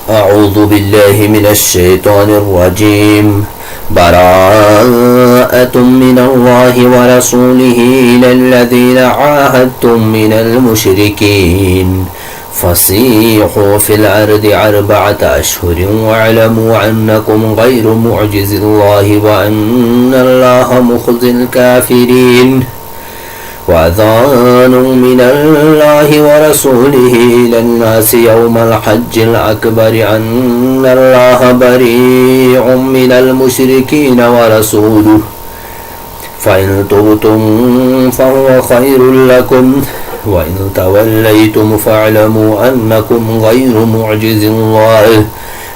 أعوذ بالله من الشيطان الرجيم. براءة من الله ورسوله إلى الذين عاهدتم من المشركين فسيحوا في الأرض 4 أشهر واعلموا أنكم غير معجز الله وأن الله مخزي الكافرين. وأذان من الله ورسوله إلى الناس يوم الحج الأكبر أن الله بريء من المشركين ورسوله فإن تبتم فهو خير لكم وإن توليتم فاعلموا أنكم غير معجز الله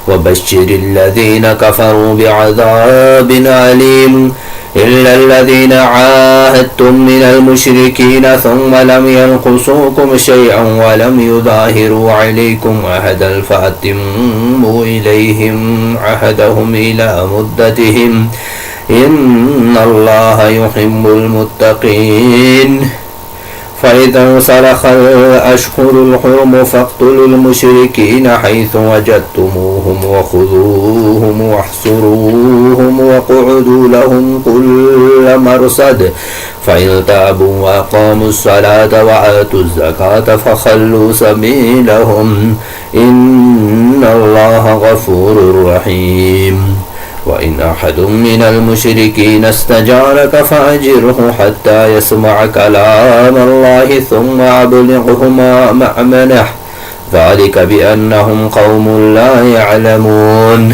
وبشر الذين كفروا بعذاب أليم. إلا الذين عاهدتم من المشركين ثم لم ينقصوكم شيئا ولم يظاهروا عليكم عهدا فأتموا إليهم عهدهم إلى مدتهم إن الله يحب المتقين. فإذا انسلخ الأشهر الحرم فاقتلوا المشركين حيث وجدتموهم وخذوهم واحصروهم واقعدوا لهم كل مرصد فإن تابوا وأقاموا الصلاة وآتوا الزكاة فخلوا سبيلهم إن الله غفور رحيم. وإن أحد من المشركين استجارك فأجره حتى يسمع كلام الله ثم أبلغه مأمنه ذلك بأنهم قوم لا يعلمون.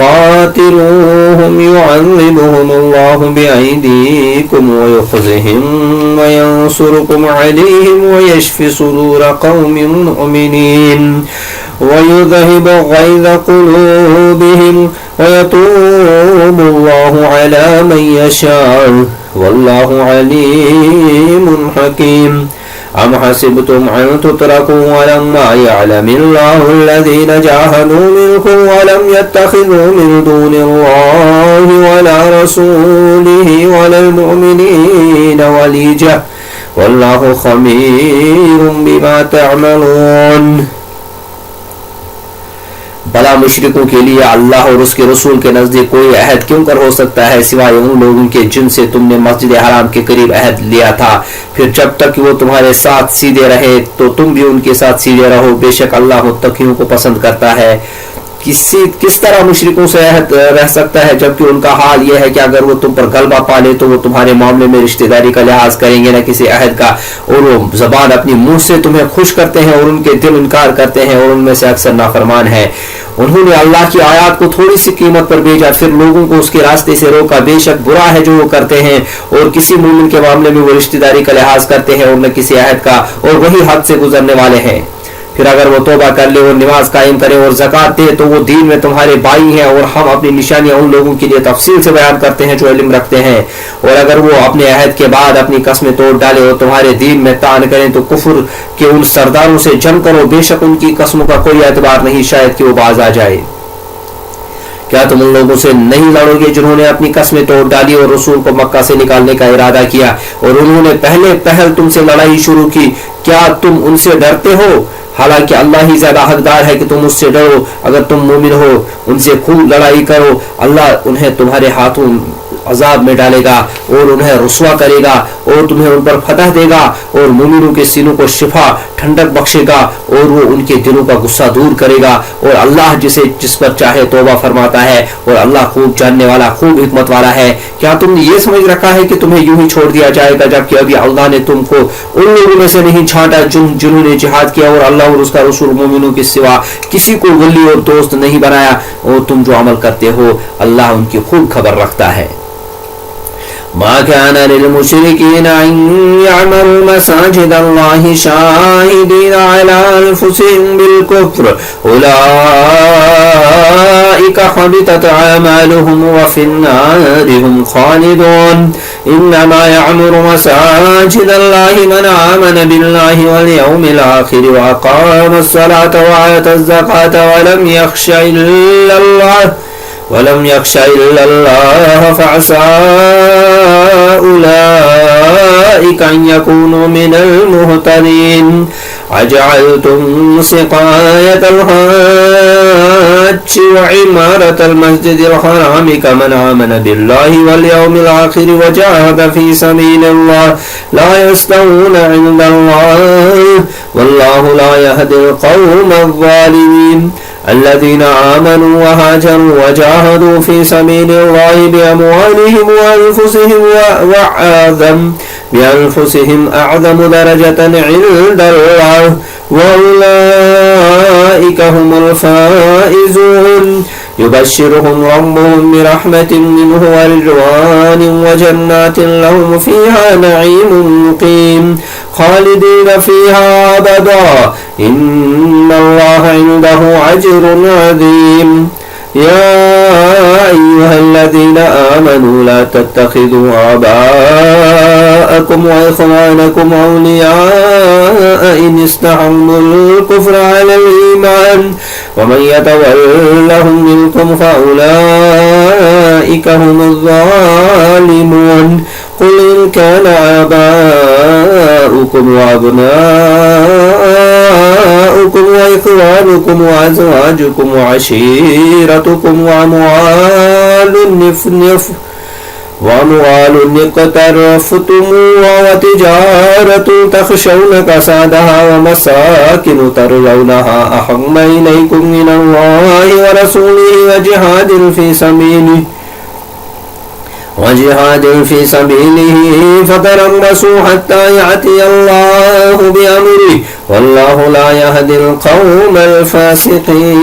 قاتلوهم يعذبهم الله بأيديكم ويخزهم وينصركم عليهم ويشف صدور قوم مؤمنين ويذهب غيظ قلوبهم ويتوب الله على من يشاء والله عليم حكيم أم حسبتم أن تتركوا ولما يعلم الله الذين جاهدوا منكم ولم يتخذوا من دون الله ولا رسوله ولا المؤمنين وليجة والله خبير بما تعملون. بلا مشرکوں کے لیے اللہ اور اس کے رسول کے نزدیک کوئی عہد کیوں کر ہو سکتا ہے سوائے ان لوگوں کے جن سے تم نے مسجد حرام کے قریب عہد لیا تھا. پھر جب تک وہ تمہارے ساتھ سیدھے رہے تو تم بھی ان کے ساتھ سیدھے رہو. بے شک اللہ متقیوں کو پسند کرتا ہے. کس طرح مشرکوں سے عہد رہ سکتا ہے جبکہ ان کا حال یہ ہے کہ اگر وہ تم پر غلبہ پالے تو وہ تمہارے معاملے میں رشتہ داری کا لحاظ کریں گے نہ کسی عہد کا, اور وہ زبان اپنی منہ سے تمہیں خوش کرتے ہیں اور ان کے دل انکار کرتے ہیں اور ان میں سے اکثر نافرمان ہیں. انہوں نے اللہ کی آیات کو تھوڑی سی قیمت پر بھیجا پھر لوگوں کو اس کے راستے سے روکا. بے شک برا ہے جو وہ کرتے ہیں, اور کسی مومن کے معاملے میں وہ رشتہ داری کا لحاظ کرتے ہیں اور نہ کسی عہد کا, اور وہی حد سے گزرنے والے ہیں. پھر اگر وہ توبہ کر لے اور نماز قائم کرے اور زکوٰۃ دے تو وہ دین میں تمہارے بھائی ہیں, اور ہم اپنی نشانیاں ان لوگوں کے لیے تفصیل سے بیان کرتے ہیں جو علم رکھتے ہیں. اور اگر وہ اپنے عہد کے بعد اپنی قسمیں توڑ ڈالے اور تمہارے دین میں طعن کریں تو کفر کے ان سرداروں سے جنگ کرو. بے شک ان کی قسموں کا کوئی اعتبار نہیں, شاید کہ وہ باز آ جائے. کیا تم ان لوگوں سے نہیں لڑو گے جنہوں نے اپنی قسمیں توڑ ڈالی اور رسول کو مکہ سے نکالنے کا ارادہ کیا, اور انہوں نے پہل تم سے لڑائی شروع کی؟ کیا تم ان سے ڈرتے ہو؟ حالانکہ اللہ ہی زیادہ حقدار ہے کہ تم اس سے ڈرو. اگر تم مومن ہو ان سے خوب لڑائی کرو. اللہ انہیں تمہارے ہاتھوں عذاب میں ڈالے گا اور انہیں رسوا کرے گا اور تمہیں ان پر فتح دے گا, اور مومنوں کے سینوں کو شفا ٹھنڈک بخشے گا اور وہ ان کے دلوں کا غصہ دور کرے گا. اور اللہ جس پر چاہے توبہ فرماتا ہے, اور اللہ خوب جاننے والا خوب حکمت والا ہے. کیا تم نے یہ سمجھ رکھا ہے کہ تمہیں یوں ہی چھوڑ دیا جائے گا جبکہ ابھی اللہ نے تم کو ان لوگوں میں سے نہیں چھانٹا جنہوں نے جہاد کیا, اور اللہ اور اس کا رسول مومنوں کے سوا کسی کو ولی اور دوست نہیں بنایا, اور تم جو عمل کرتے ہو اللہ ان کی خوب خبر رکھتا ہے. ما كان للمشركين أن يعمروا مساجد الله شاهدين على أنفسهم بالكفر أولئك حبطت أعمالهم وفي النار هم خالدون. إنما يعمر مساجد الله من آمن بالله واليوم الآخر وأقام الصلاة وآتى الزكاة ولم يخش إلا الله فعسى أولئك أن يكونوا من المهتدين. أجعلتم سقاية الحاج وعمارة المسجد الحرام كمن آمن بالله واليوم الآخر وجاهد في سبيل الله لا يستوون عند الله والله لا يهدي القوم الظالمين. الذين آمنوا وهاجروا وجاهدوا في سبيل الله بأموالهم بأنفسهم أعظم درجة عند الله وأولئك هم الفائزون. يبشرهم ربهم برحمة منه ورضوان وجنات لهم فيها نعيم مقيم خالدين فيها أبدا إن الله عنده أجر عظيم. يا أيها الذين آمنوا لا تتخذوا آباءكم وإخوانكم أولياء إن استحبوا الكفر على الإيمان ومن يتولهم منكم فأولئك هم الظالمون. قل إن كان آباؤكم وأبناؤكم وإخوانكم وأزواجكم وعشيرتكم وأموال اقترفتموها وتجارة تخشون كسادها ومساكن ترضونها أحب إليكم من الله ورسوله وجهاد في سبيله فتربصوا حتى يأتي الله بأمره والله لا يهدي القوم الفاسقين.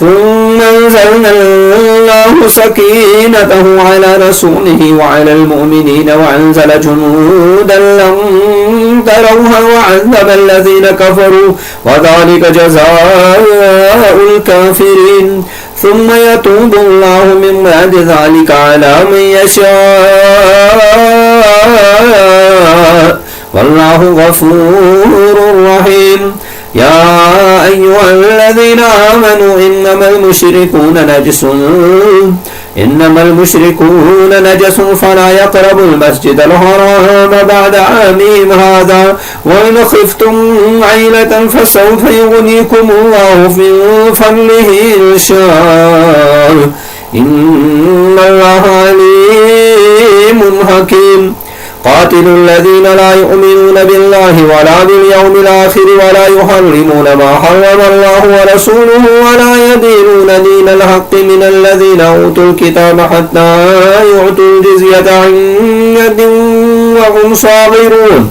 ثم أنزلنا الله سكينته على رسوله وعلى المؤمنين وأنزل جنودا لم تروها وعذب الذين كفروا وذلك جزاء الكافرين ثم يتوب الله من بعد ذلك على من يشاء والله غفور رحيم يا أيها الذين آمنوا إنما المشركون نجس فلا يقربوا المسجد الحرام بعد عامهم هذا وإن خفتم عيلة فسوف يغنيكم الله من فضله إن شاء إن الله عليم حكيم قاتلوا الذين لا يؤمنون بالله ولا باليوم الآخر ولا يحرمون ما حرم الله ورسوله ولا يدينون دين الحق من الذين أوتوا الكتاب حتى يعطوا الجزية عن يد وهم صاغرون।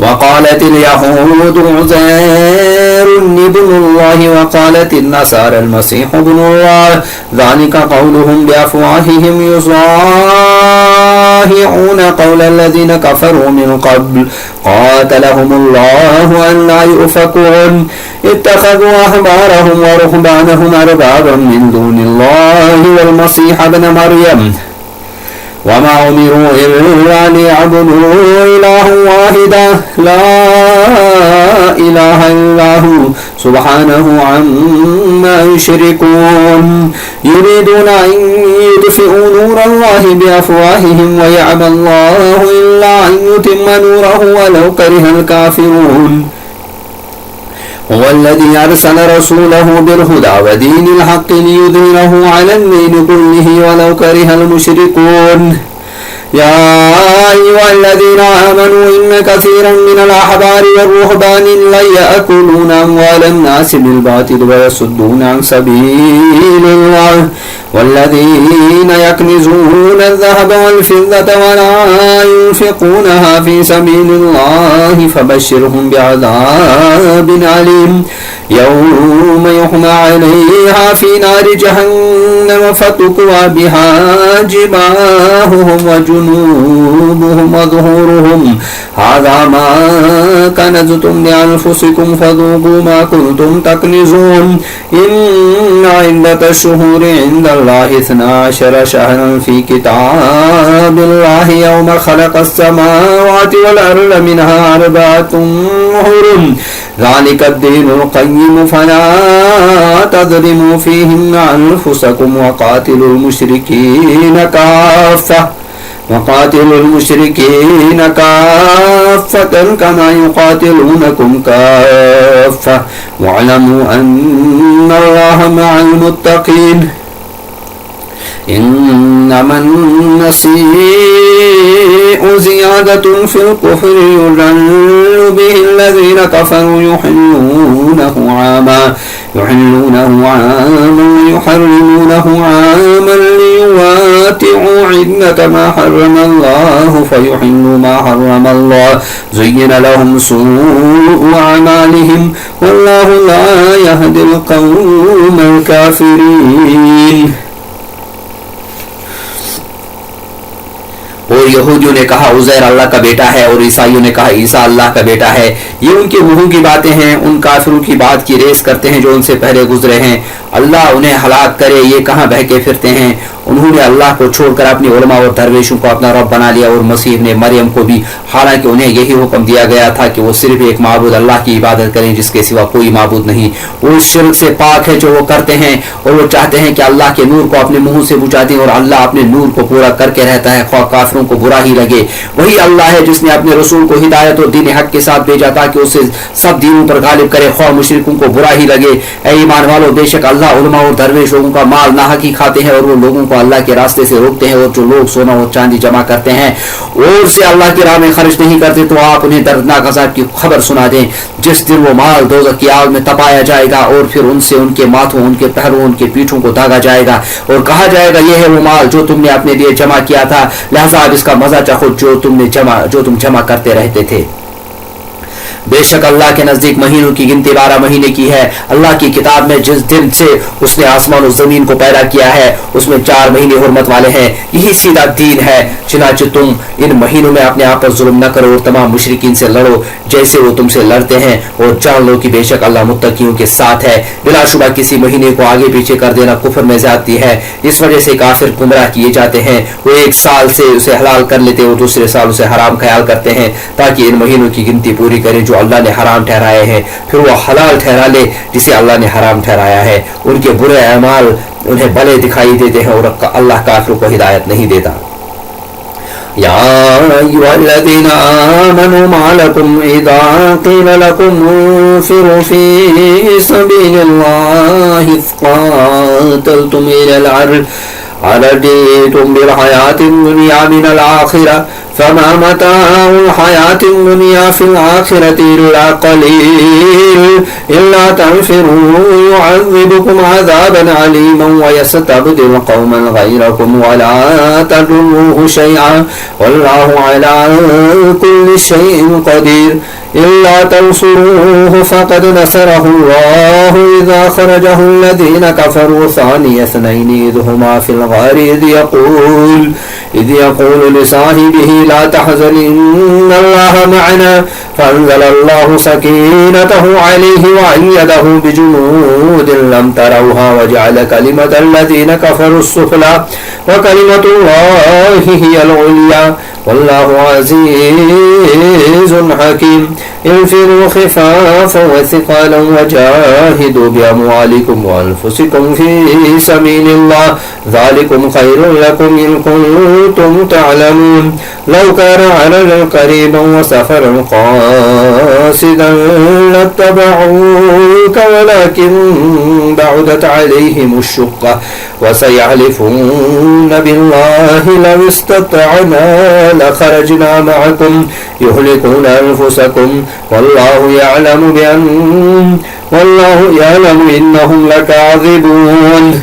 وقالت اليهود عزير ابن الله وقالت النصارى المسيح ابن الله ذلك قولهم بأفواههم يضاهئون قول الذين كفروا من قبل قاتلهم الله أنى يؤفكون اتخذوا أحبارهم ورهبانهم أربابا من دون الله والمسيح ابن مريم وما أمروا إلا ليعبدوا إلها واحدا لا إله إلا هو سبحانه عما يشركون يريدون أن يطفئوا نور الله بأفواههم ويعبى الله إلا أن يتم نوره ولو كره الكافرون هو الذي أرسل رسوله بالهدى ودين الحق ليظهره على الدين كله ولو كره المشركون يا أيها الذين آمنوا إن كثيرا من الأحبار والرهبان ليأكلون أموال الناس بالباطل ويصدون عن سبيل الله والذين يكنزون الذهب والفضة ولا ينفقونها في سبيل الله فبشرهم بعذاب أليم يوم يحمى عليها في نار جهنم فتكوى بها جباههم وجنوبهم وظهورهم هذا ما كنزتم لأنفسكم فذوقوا ما كنتم تكنزون إن عدة الشهور عند الله 12 شهرا في كتاب الله يوم خلق السماوات والأرض منها 4 حرم ذلك الدين القيم فلا تظلموا فيهن أنفسكم وقاتلوا المشركين كافة كما يقاتلونكم كافة واعلموا أن الله مع المتقين إنما النسيء زيادة في الكفر يضل به الذين كفروا يحلونه عاما ويحرمونه عاما ليواتعوا عدة ما حرم الله فيحلوا ما حرم الله زين لهم سوء أعمالهم والله لا يهدي القوم الكافرين. اور یہودیوں نے کہا عزیر اللہ کا بیٹا ہے اور عیسائیوں نے کہا عیسیٰ اللہ کا بیٹا ہے. یہ ان کے منہوں کی باتیں ہیں, ان کافروں کی بات کی ریس کرتے ہیں جو ان سے پہلے گزرے ہیں. اللہ انہیں ہلاک کرے, یہ کہاں بہکے پھرتے ہیں. انہوں نے اللہ کو چھوڑ کر اپنی علماء اور درویشوں کو اپنا رب بنا لیا, اور مسیح نے مریم کو بھی, حالانکہ انہیں یہی حکم دیا گیا تھا کہ وہ صرف ایک معبود اللہ کی عبادت کریں جس کے سوا کوئی معبود نہیں. وہ اس شرک سے پاک ہے جو وہ کرتے ہیں, اور وہ چاہتے ہیں کہ اللہ کے نور کو اپنے منہ سے بجھا دیں, اور اللہ اپنے نور کو پورا کر کے رہتا ہے خواہ کافروں کو برا ہی لگے. وہی اللہ ہے جس نے اپنے رسول کو ہدایت اور دین حق کے ساتھ بھیجا تاکہ اسے سب دینوں پر غالب کرے خواہ مشرکوں کو برا ہی لگے. اے ایمان والو, بے شک اللہ علماء اور درویش لوگوں کا مال ناحق ہی کھاتے ہیں, اور وہ لوگوں کو اللہ کے راستے سے روکتے ہیں, اور جو لوگ سونا اور چاندی جمع کرتے ہیں اور اسے اللہ کی راہ میں خرچ نہیں کرتے تو آپ انہیں دردناک عذاب کی خبر سنا دیں جس دن وہ مال دوزخ کی آگ میں تپایا جائے گا, اور پھر ان سے ان کے ماتھوں, ان کے پہلوؤں, ان کے پیٹھوں کو داغا جائے گا, اور کہا جائے گا یہ ہے وہ مال جو تم نے اپنے لیے جمع کیا تھا, لہذا اب اس کا مزہ چکھو جو تم جمع کرتے رہتے تھے. بے شک اللہ کے نزدیک مہینوں کی گنتی 12 مہینے کی ہے. اللہ کی کتاب میں جس دن سے اس نے آسمان و زمین کو پیدا کیا ہے اس میں 4 مہینے حرمت والے ہیں. یہی سیدھا دین ہے. چنانچہ تم ان مہینوں میں اپنے آپ پر ظلم نہ کرو اور تمام مشرکین سے لڑو جیسے وہ تم سے لڑتے ہیں, اور جان لو کہ بے شک اللہ متقیوں کے ساتھ ہے. بلا شبہ کسی مہینے کو آگے پیچھے کر دینا کفر میں زیادتی ہے. اس وجہ سے کافر گمراہ کیے جاتے ہیں. وہ ایک سال سے اسے حلال کر لیتے اور دوسرے سال اسے حرام خیال کرتے ہیں تاکہ ان مہینوں کی گنتی پوری کریں جو اللہ نے حرام ٹھہرائے ہیں, پھر وہ حلال ٹھہرا لے جسے اللہ نے حرام ٹھہرایا ہے. ان کے برے اعمال انہیں بھلے دکھائی دیتے ہیں اور اللہ کافروں کو ہدایت نہیں دیتا. یا ایھا الذین آمنوا ما لکم اذا قیل لکم انفروا فی سبیل اللہ اثقلتم الی الارض أرضيتم بالحياة الدنيا من الآخرة فما متاع الحياة الدنيا في الآخرة إلا قليل إلا تنفروا يعذبكم عذابا عليما ويستبدل قوما غيركم ولا تضروه شيئا والله على كل شيء قدير إلا تنصروه فقد نصره الله إذا خرجه الذين كفروا ثاني اثنين إذ هما في الغار إذ يقول لصاحبه لا تحزن إن الله معنا فأنزل الله سكينته عليه وأيده بجنود لم تروها وجعل كلمة الذين كفروا السفلى وكلمة الله هي العليا والله عزيز حكيم. انفروا خفافا وثقالا وجاهدوا بأموالكم وأنفسكم في سبيل الله ذلكم خير لكم إن كنتم تعلمون لو كان عرجا قريبا وسفرا قاصدا لاتبعوك ولكن بعدت عليهم الشقة وسيحلفون بالله لو استطعنا لخرجنا معكم يهلكون أنفسكم والله يعلم إنهم لكاذبون।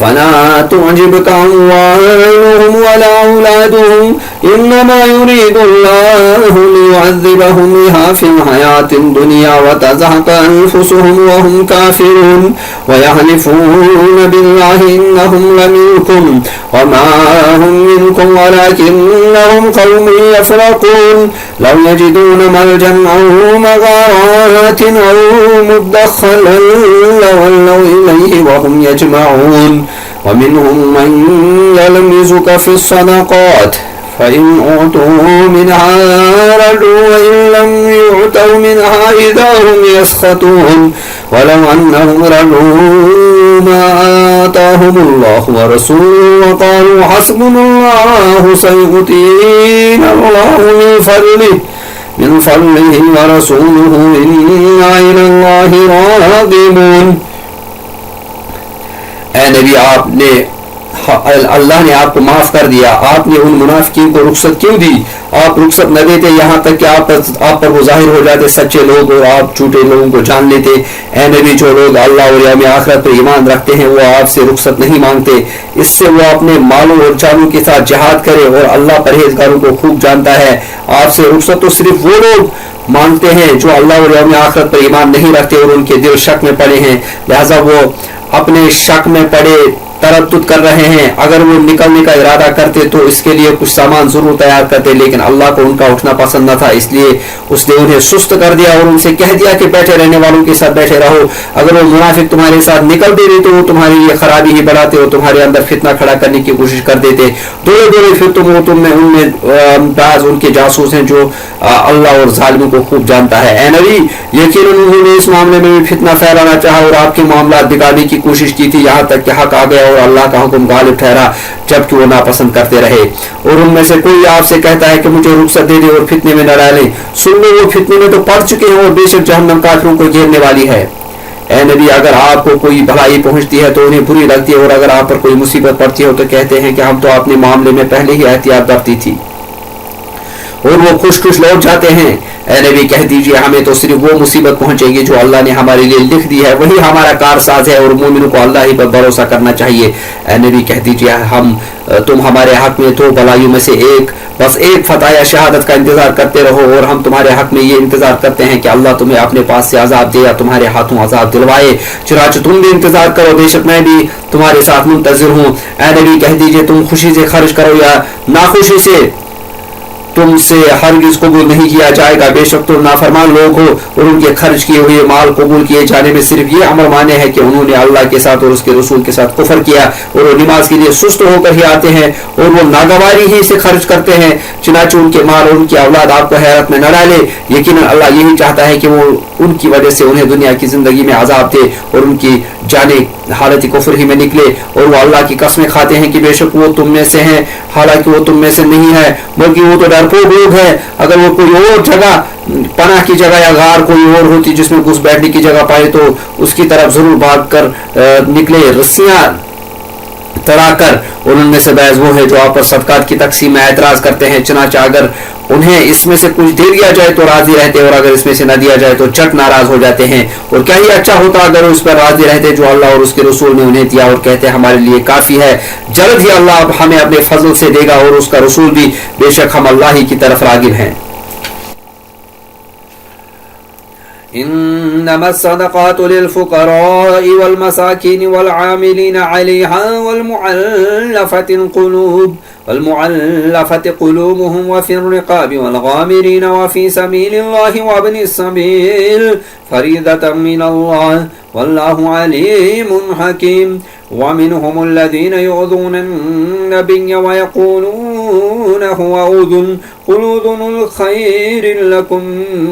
فلا تعجبك أموالهم ولا أولادهم إنما يريد الله ليعذبهم بها في الحياة الدنيا وتزهق أنفسهم وهم كافرون ويحلفون بالله إنهم لمنكم وما هم منكم ولكنهم قوم يفرقون لو يجدون ملجا أو مغارات أو مدخلا لولوا إليه وهم يجمعون ومنهم من يلمزك في الصدقات فإن أعطوا منها ردوا وإن لم يعطوا منها إذا هم يسخطون ولو أنهم ردوا ما آتاهم الله ورسوله وقالوا حسبنا الله سيؤتينا الله من فضله ورسوله إنا إلى الله راغبون. اے نبی آپ نے اللہ نے آپ کو معاف کر دیا. آپ نے ان منافقین کو رخصت کیوں دی؟ آپ رخصت نہ دیتے یہاں تک کہ آپ پر وہ ظاہر ہو جاتے سچے لوگ اور آپ جھوٹے لوگوں کو جان لیتے. اے نبی جو لوگ اللہ اور یوم آخرت پر ایمان رکھتے ہیں وہ آپ سے رخصت نہیں مانگتے. اس سے وہ اپنے مالوں اور جانوں کے ساتھ جہاد کرے اور اللہ پرہیزگاروں کو خوب جانتا ہے. آپ سے رخصت تو صرف وہ لوگ مانگتے ہیں جو اللہ اور یوم آخرت پر ایمان نہیں رکھتے اور ان کے دل شک میں پڑے ہیں. لہذا وہ اپنے شک میں پڑے تردد کر رہے ہیں. اگر وہ نکلنے کا ارادہ کرتے تو اس کے لیے کچھ سامان ضرور تیار کرتے, لیکن اللہ کو ان کا اٹھنا پسند نہ تھا, اس لیے اس نے انہیں سست کر دیا اور ان سے کہہ دیا کہ بیٹھے رہنے والوں کے ساتھ بیٹھے رہو. اگر وہ منافق تمہارے ساتھ نکل دے تو وہ تمہارے لیے خرابی ہی بڑھاتے اور تمہارے اندر فتنہ کھڑا کرنے کی کوشش کر دیتے. دورے پھر تم میں ان میں بعض ان کے جاسوس ہیں جو اللہ اور ظالموں کو خوب جانتا ہے. اے نبی یقیناً انہوں نے اس معاملے میں بھی فتنہ پھیلانا چاہا اور آپ کے معاملات بگاڑنے کی کوشش کی تھی, یہاں تک کہ حق آ گیا اور اللہ کا حکم غالب ٹھہرا جبکہ وہ ناپسند کرتے رہے. اور ان میں سے کوئی آپ سے کہتا ہے کہ مجھے رخصت دے دے اور فتنے میں نہ ڈالیں. سن لو وہ فتنے میں تو پڑ چکے ہیں اور بے شک جہنم کافروں کو گھیرنے والی ہے. اے نبی اگر آپ کو کوئی بھلائی پہنچتی ہے تو انہیں بری لگتی ہے اور اگر آپ پر کوئی مصیبت پڑتی ہے تو کہتے ہیں کہ ہم تو اپنے معاملے میں پہلے ہی احتیاط برتی تھی, اور وہ خوش لوٹ جاتے ہیں. اے نبی کہہ دیجئے ہمیں تو صرف وہ مصیبت پہنچے گی جو اللہ نے ہمارے لیے لکھ دی ہے, وہی ہمارا کارساز ہے اور مومنوں کو اللہ ہی پر بھروسہ کرنا چاہیے. اے نبی کہہ دیجئے تم ہمارے حق میں دو بلائیوں میں سے بس ایک فتح یا شہادت کا انتظار کرتے رہو, اور ہم تمہارے حق میں یہ انتظار کرتے ہیں کہ اللہ تمہیں اپنے پاس سے عذاب دے یا تمہارے ہاتھوں عذاب دلوائے. چنانچہ تم بھی انتظار کرو, بے شک میں بھی تمہارے ساتھ منتظر ہوں. اے نبی کہہ دیجئے تم خوشی سے خرچ کرو یا ناخوشی سے تم سے ہرگز قبول نہیں کیا جائے گا. بے شک تم نافرمان لوگ ہو اور ان کے خرچ کیے ہوئے مال قبول کیے جانے میں صرف یہ امر مانے ہے کہ انہوں نے اللہ کے ساتھ اور اس کے رسول کے ساتھ کفر کیا اور وہ نماز کے لیے سست ہو کر ہی آتے ہیں اور وہ ناگواری ہی سے خرچ کرتے ہیں. چنانچہ ان کے مال اور ان کی اولاد آپ کو حیرت میں نہ ڈالے. یقیناً اللہ یہی چاہتا ہے کہ وہ ان کی وجہ سے انہیں دنیا کی زندگی میں عذاب دے اور ان کی جانیں حالت کفر ہی میں نکلے, اور وہ اللہ کی قسمیں کھاتے ہیں کہ بے شک وہ تم میں سے ہیں, حالانکہ وہ تم میں سے نہیں ہے بلکہ وہ تو ڈرپوک لوگ ہے. اگر وہ کوئی اور جگہ پناہ کی جگہ یا غار کوئی اور ہوتی جس میں گھس بیٹھنے کی جگہ پائے تو اس کی طرف ضرور بھاگ کر نکلے, رسیاں تڑا کر. اور ان میں سے بعض وہ ہے جو آپ پر صدقات کی تقسیم میں اعتراض کرتے ہیں. چنانچہ اگر انہیں اس میں سے کچھ دے دیا جائے تو راضی رہتے اور اگر اس میں سے نہ دیا جائے تو چٹ ناراض ہو جاتے ہیں. اور کیا ہی اچھا ہوتا اگر اس پر راضی رہتے جو اللہ اور اس کے رسول نے انہیں دیا اور کہتے ہمارے لیے کافی ہے, جلد ہی اللہ ہمیں اپنے فضل سے دے گا اور اس کا رسول بھی, بے شک ہم اللہ ہی کی طرف راغب ہیں. إنما الصدقات للفقراء والمساكين والعاملين عليها والمؤلفة قلوبهم وفي الرقاب والغامرين وفي سبيل الله وابن السبيل فريضة من الله والله عليم حكيم. ومنهم الذين يؤذون النبي ويقولون هو أذن قل أذن الخير لكم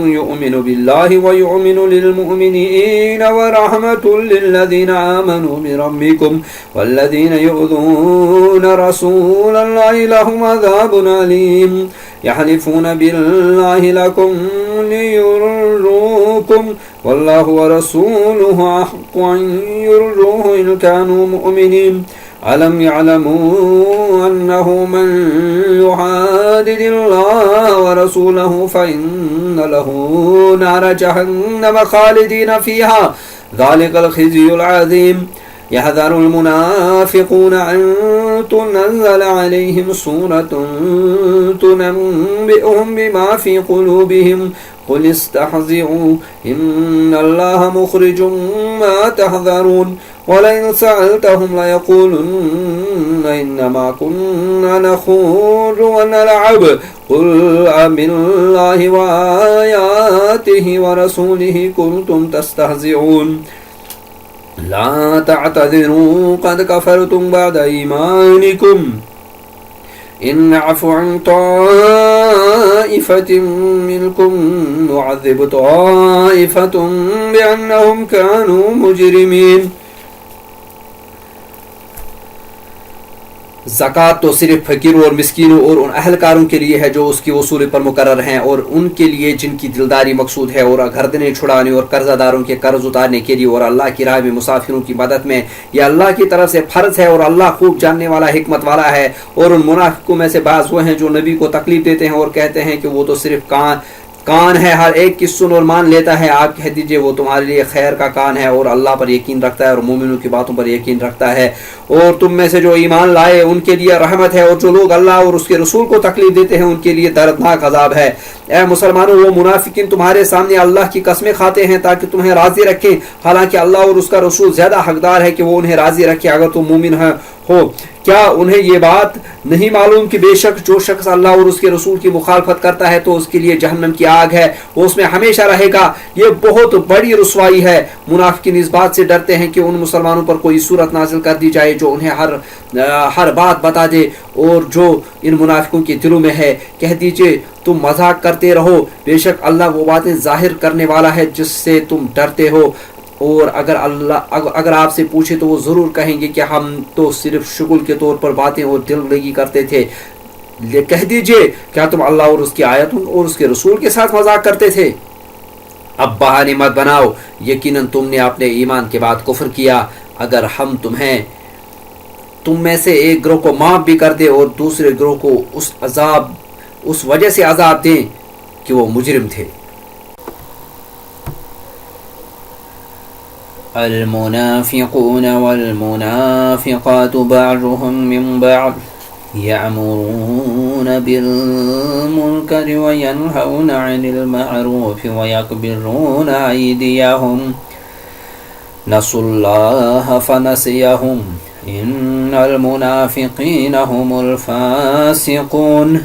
يؤمن بالله ويؤمن للمؤمنين ورحمة للذين آمنوا بربكم والذين يؤذون رسول الله لهم عذاب أليم. يحلفون بالله لكم ليرضوكم والله ورسوله أحق أن يرضوه إن كانوا مؤمنين. ألم يعلموا أنه من يحادد الله ورسوله فإن له نار جهنم خالدين فيها ذلك الخزي العظيم. يحذر المنافقون أن تنزل عليهم سورة تنبئهم بما في قلوبهم قل استهزئوا إن الله مخرج ما تحذرون ولئن سألتهم ليقولن إنما كنا نخوض ونلعب قل أبالله وآياته ورسوله كنتم تستهزئون لا تعتذروا قد كفرتم بعد إيمانكم إن نعفو عن طائفة منكم نعذب طائفة بأنهم كانوا مجرمين. زکوٰۃ تو صرف فقیروں اور مسکینوں اور ان اہلکاروں کے لیے ہے جو اس کی وصولی پر مقرر ہیں، اور ان کے لیے جن کی دلداری مقصود ہے، اور گردنیں چھڑانے اور قرضہ داروں کے قرض اتارنے کے لیے، اور اللہ کی راہ میں مسافروں کی مدد میں. یہ اللہ کی طرف سے فرض ہے، اور اللہ خوب جاننے والا حکمت والا ہے. اور ان منافقوں میں سے بعض وہ ہیں جو نبی کو تکلیف دیتے ہیں اور کہتے ہیں کہ وہ تو صرف کان ہے، ہر ایک کی سن اور مان لیتا ہے. آپ کہہ دیجئے وہ تمہارے لیے خیر کا کان ہے اور اللہ پر یقین رکھتا ہے اور مومنوں کی باتوں پر یقین رکھتا ہے. اور تم میں سے جو ایمان لائے ان کے لیے رحمت ہے، اور جو لوگ اللہ اور اس کے رسول کو تکلیف دیتے ہیں ان کے لیے دردناک عذاب ہے. اے مسلمانوں، وہ منافقین تمہارے سامنے اللہ کی قسمیں کھاتے ہیں تاکہ تمہیں راضی رکھیں، حالانکہ اللہ اور اس کا رسول زیادہ حقدار ہے کہ وہ انہیں راضی رکھے اگر تم مومن ہو. کیا انہیں یہ بات نہیں معلوم کہ بے شک جو شخص اللہ اور اس کے رسول کی مخالفت کرتا ہے تو اس کے لیے جہنم کی آگ ہے، وہ اس میں ہمیشہ رہے گا، یہ بہت بڑی رسوائی ہے. منافقین اس بات سے ڈرتے ہیں کہ ان مسلمانوں پر کوئی صورت نازل کر دی جائے جو انہیں ہر بات بتا دے، اور جو ان منافقوں کے دلوں میں ہے. کہہ دیجئے تم مذاق کرتے رہو، بے شک اللہ وہ باتیں ظاہر کرنے والا ہے جس سے تم ڈرتے ہو. اور اگر آپ سے پوچھے تو وہ ضرور کہیں گے کہ ہم تو صرف شغل کے طور پر باتیں اور دل لگی کرتے تھے. کہہ دیجئے کیا تم اللہ اور اس کی آیتوں اور اس کے رسول کے ساتھ مذاق کرتے تھے؟ اب بہانے مت بناؤ، یقیناً تم نے اپنے ایمان کے بعد کفر کیا. اگر ہم تم میں سے ایک گروہ کو معاف بھی کر دے اور دوسرے گروہ کو اس وجہ سے عذاب دیں کہ وہ مجرم تھے. المنافقون والمنافقات بعضهم من بعض يأمرون بالمنكر وينهون عن المعروف ويكبرون أيديهم نسوا الله فنسيهم إن المنافقين هم الفاسقون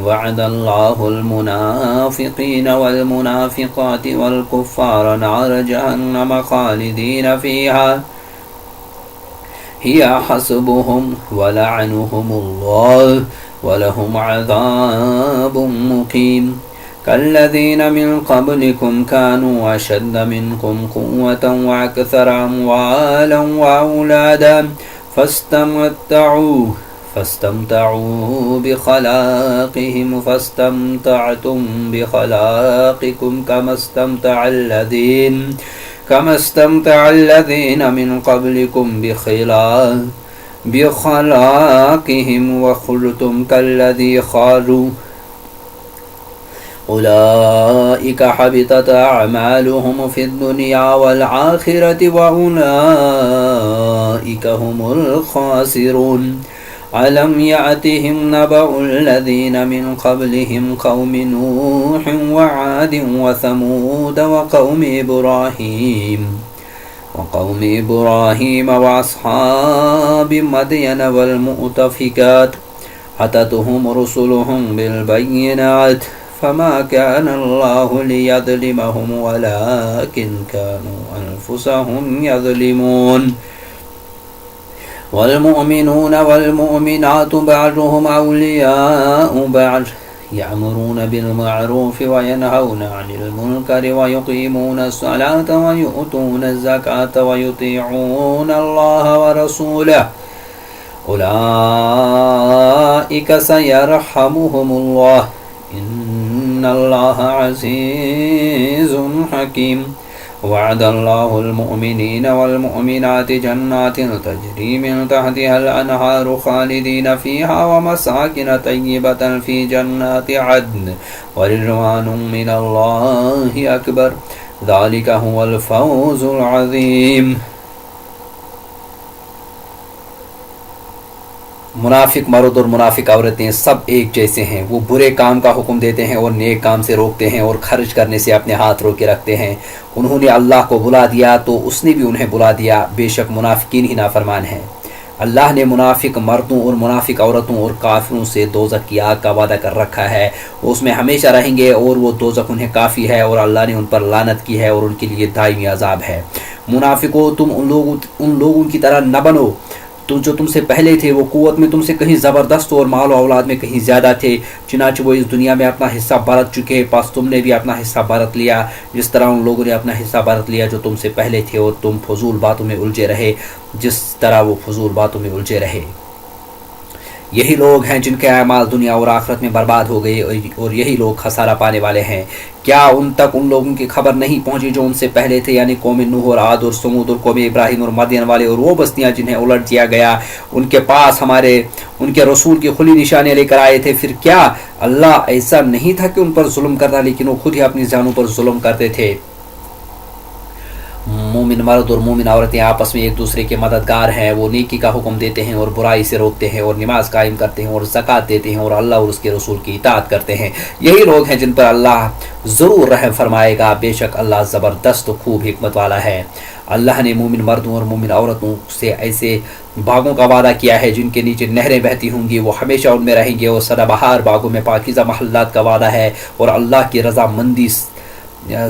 وعد الله المنافقين والمنافقات والكفار نار جهنم خالدين فيها هي حسبهم ولعنهم الله ولهم عذاب مقيم كالذين من قبلكم كانوا أشد منكم قوة وأكثر أموالا وأولادا فاستمتعوا بخلاقهم فاستمتعتم بخلاقكم كما استمتع الذين من قبلكم بخلاقهم وخلتم كالذي خالوا أولئك حبطت أعمالهم في الدنيا والآخرة وأولئك هم الخاسرون. ألم يأتهم نبأ الذين من قبلهم قوم نوح وعاد وثمود وقوم إبراهيم وأصحاب مدين والمؤتفكات أتتهم رسلهم بالبينات فما كان الله ليظلمهم ولكن كانوا أنفسهم يظلمون. والمؤمنون والمؤمنات بعضهم أولياء بعض يأمرون بالمعروف وينهون عن المنكر ويقيمون الصلاة ويؤتون الزكاة ويطيعون الله ورسوله أولئك سيرحمهم الله إن الله عزيز حكيم. وعد الله المؤمنين والمؤمنات جنات تجري من تحتها الأنهار خالدين فيها ومساكن طيبة في جنات عدن ورضوان من الله أكبر ذلك هو الفوز العظيم. منافق مرد اور منافق عورتیں سب ایک جیسے ہیں، وہ برے کام کا حکم دیتے ہیں اور نیک کام سے روکتے ہیں اور خرچ کرنے سے اپنے ہاتھ روکے رکھتے ہیں۔ انہوں نے اللہ کو بلا دیا تو اس نے بھی انہیں بلا دیا، بے شک منافقین ہی نافرمان ہیں۔ اللہ نے منافق مردوں اور منافق عورتوں اور کافروں سے دوزخ کی آگ کا وعدہ کر رکھا ہے، اس میں ہمیشہ رہیں گے اور وہ دوزخ انہیں کافی ہے، اور اللہ نے ان پر لعنت کی ہے اور ان کے لیے دائمی عذاب ہے۔ منافقوں، تم ان لوگوں کی طرح نہ بنو جو تم سے پہلے تھے، وہ قوت میں تم سے کہیں زبردست اور مال و اولاد میں کہیں زیادہ تھے، چنانچہ وہ اس دنیا میں اپنا حصہ برت چکے، پس تم نے بھی اپنا حصہ برت لیا جس طرح ان لوگوں نے اپنا حصہ برت لیا جو تم سے پہلے تھے، اور تم فضول باتوں میں الجھے رہے جس طرح وہ فضول باتوں میں الجھے رہے۔ یہی لوگ ہیں جن کے اعمال دنیا اور آخرت میں برباد ہو گئے، اور یہی لوگ خسارہ پانے والے ہیں۔ کیا ان تک ان لوگوں کی خبر نہیں پہنچی جو ان سے پہلے تھے، یعنی قوم نوح اور عاد اور سمود اور قوم ابراہیم اور مدین والے، اور وہ بستیاں جنہیں الٹ دیا گیا، ان کے پاس ان کے رسول کی کھلی نشانیاں لے کر آئے تھے۔ پھر کیا اللہ ایسا نہیں تھا کہ ان پر ظلم کرتا، لیکن وہ خود ہی اپنی جانوں پر ظلم کرتے تھے۔ مومن مرد اور مومن عورتیں آپس میں ایک دوسرے کے مددگار ہیں، وہ نیکی کا حکم دیتے ہیں اور برائی سے روکتے ہیں، اور نماز قائم کرتے ہیں اور زکوٰۃ دیتے ہیں، اور اللہ اور اس کے رسول کی اطاعت کرتے ہیں۔ یہی لوگ ہیں جن پر اللہ ضرور رحم فرمائے گا، بے شک اللہ زبردست و خوب حکمت والا ہے۔ اللہ نے مومن مردوں اور مومن عورتوں سے ایسے باغوں کا وعدہ کیا ہے جن کے نیچے نہریں بہتی ہوں گی، وہ ہمیشہ ان میں رہیں گے، اور سدا بہار باغوں میں پاکیزہ محلات کا وعدہ ہے، اور اللہ کی رضا مندی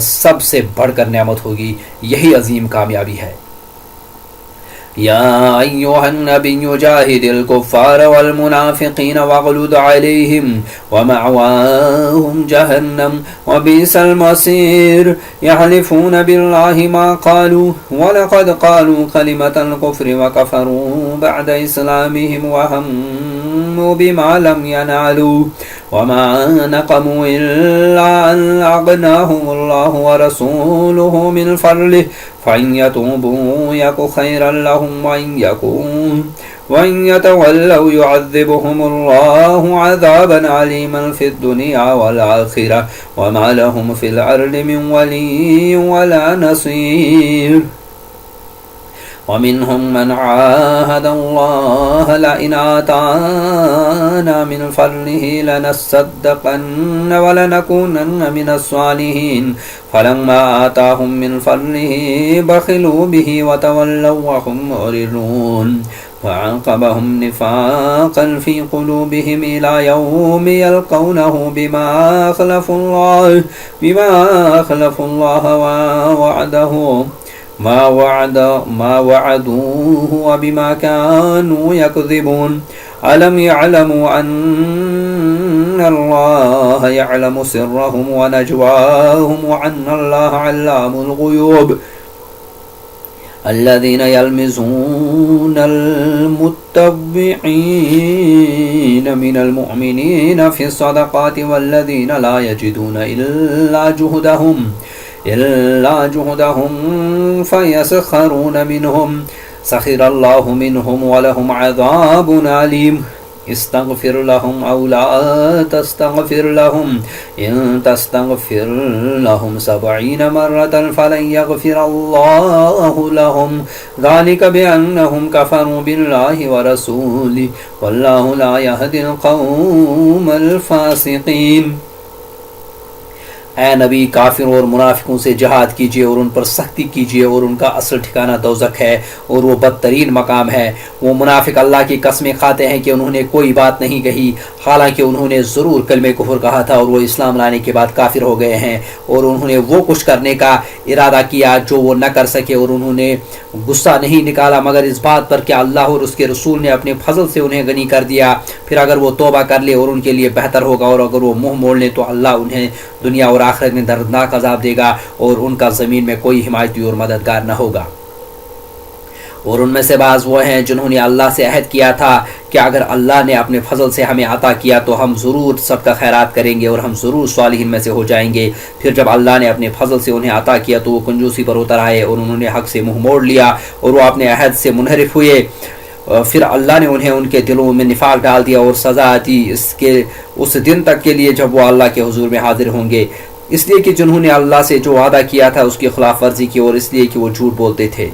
سب سے بڑھ کر نعمت ہوگی، یہی عظیم کامیابی ہے۔ یا ایھا النبی جاہد الکفار والمنافقین واغلظ علیہم ومأواہم جہنم وبئس المصیر یحلفون باللہ ما قالوا ولقد قالوا کلمۃ الکفر وکفروا بعد اسلامہم وہموا بما لم ینالوا وما نقموا الا ان اغناہم اللہ ورسولہ من فضلہ فإن يتوبوا يك خيرا لهم وإن يتولوا يعذبهم الله عذابا عليما في الدنيا والآخرة وما لهم في الأرض من ولي ولا نصير ومنهم من عاهد الله لئن آتانا من فضله لنصدقن ولنكونن من الصالحين فلما آتاهم من فضله بخلوا به وتولوا وهم معرضون فعاقبهم نفاقا في قلوبهم إلى يوم يلقونه بما أخلفوا الله ووعده ما وعدوه وبما كانوا يكذبون ألم يعلموا أن الله يعلم سرهم ونجواهم وأن الله علام الغيوب الذين يلمزون المتطوعين من المؤمنين في الصدقات والذين لا يجدون إلا جهدهم فيسخرون منهم سخر الله منهم ولهم عذاب أليم استغفر لهم أو لا تستغفر لهم إن تستغفر لهم 70 مرة فلن يغفر الله لهم ذلك بأنهم كفروا بالله ورسوله والله لا يهدي القوم الفاسقين۔ اے نبی، کافروں اور منافقوں سے جہاد کیجیے اور ان پر سختی کیجیے، اور ان کا اصل ٹھکانہ دوزخ ہے اور وہ بدترین مقام ہے۔ وہ منافق اللہ کی قسمیں کھاتے ہیں کہ انہوں نے کوئی بات نہیں کہی، حالانکہ انہوں نے ضرور کلمہ کفر کہا تھا، اور وہ اسلام لانے کے بعد کافر ہو گئے ہیں، اور انہوں نے وہ کچھ کرنے کا ارادہ کیا جو وہ نہ کر سکے، اور انہوں نے غصہ نہیں نکالا مگر اس بات پر کہ اللہ اور اس کے رسول نے اپنے فضل سے انہیں غنی کر دیا۔ پھر اگر وہ توبہ کر لے اور ان کے لیے بہتر ہوگا، اور اگر وہ منہ موڑ لیں تو اللہ انہیں دنیا اور آخرت میں دردناک عذاب دے گا، اور ان کا زمین میں کوئی حمایتی اور مددگار نہ ہوگا۔ اور ان میں سے بعض وہ ہیں جنہوں نے اللہ سے عہد کیا تھا کہ اگر اللہ نے اپنے فضل سے ہمیں عطا کیا تو ہم ضرور صدقہ خیرات کریں گے اور ہم ضرور صالحین میں سے ہو جائیں گے۔ پھر جب اللہ نے اپنے فضل سے انہیں عطا کیا تو وہ کنجوسی پر اتر آئے اور انہوں نے حق سے منہ موڑ لیا اور وہ اپنے عہد سے منحرف ہوئے۔ پھر اللہ نے انہیں ان کے دلوں میں نفاق ڈال دیا اور سزا دی اس دن تک کے لیے جب وہ اللہ کے حضور میں حاضر ہوں گے، اس لیے کہ جنہوں نے اللہ سے جو وعدہ کیا تھا اس کی خلاف ورزی کی، اور اس لیے کہ وہ جھوٹ بولتے تھے۔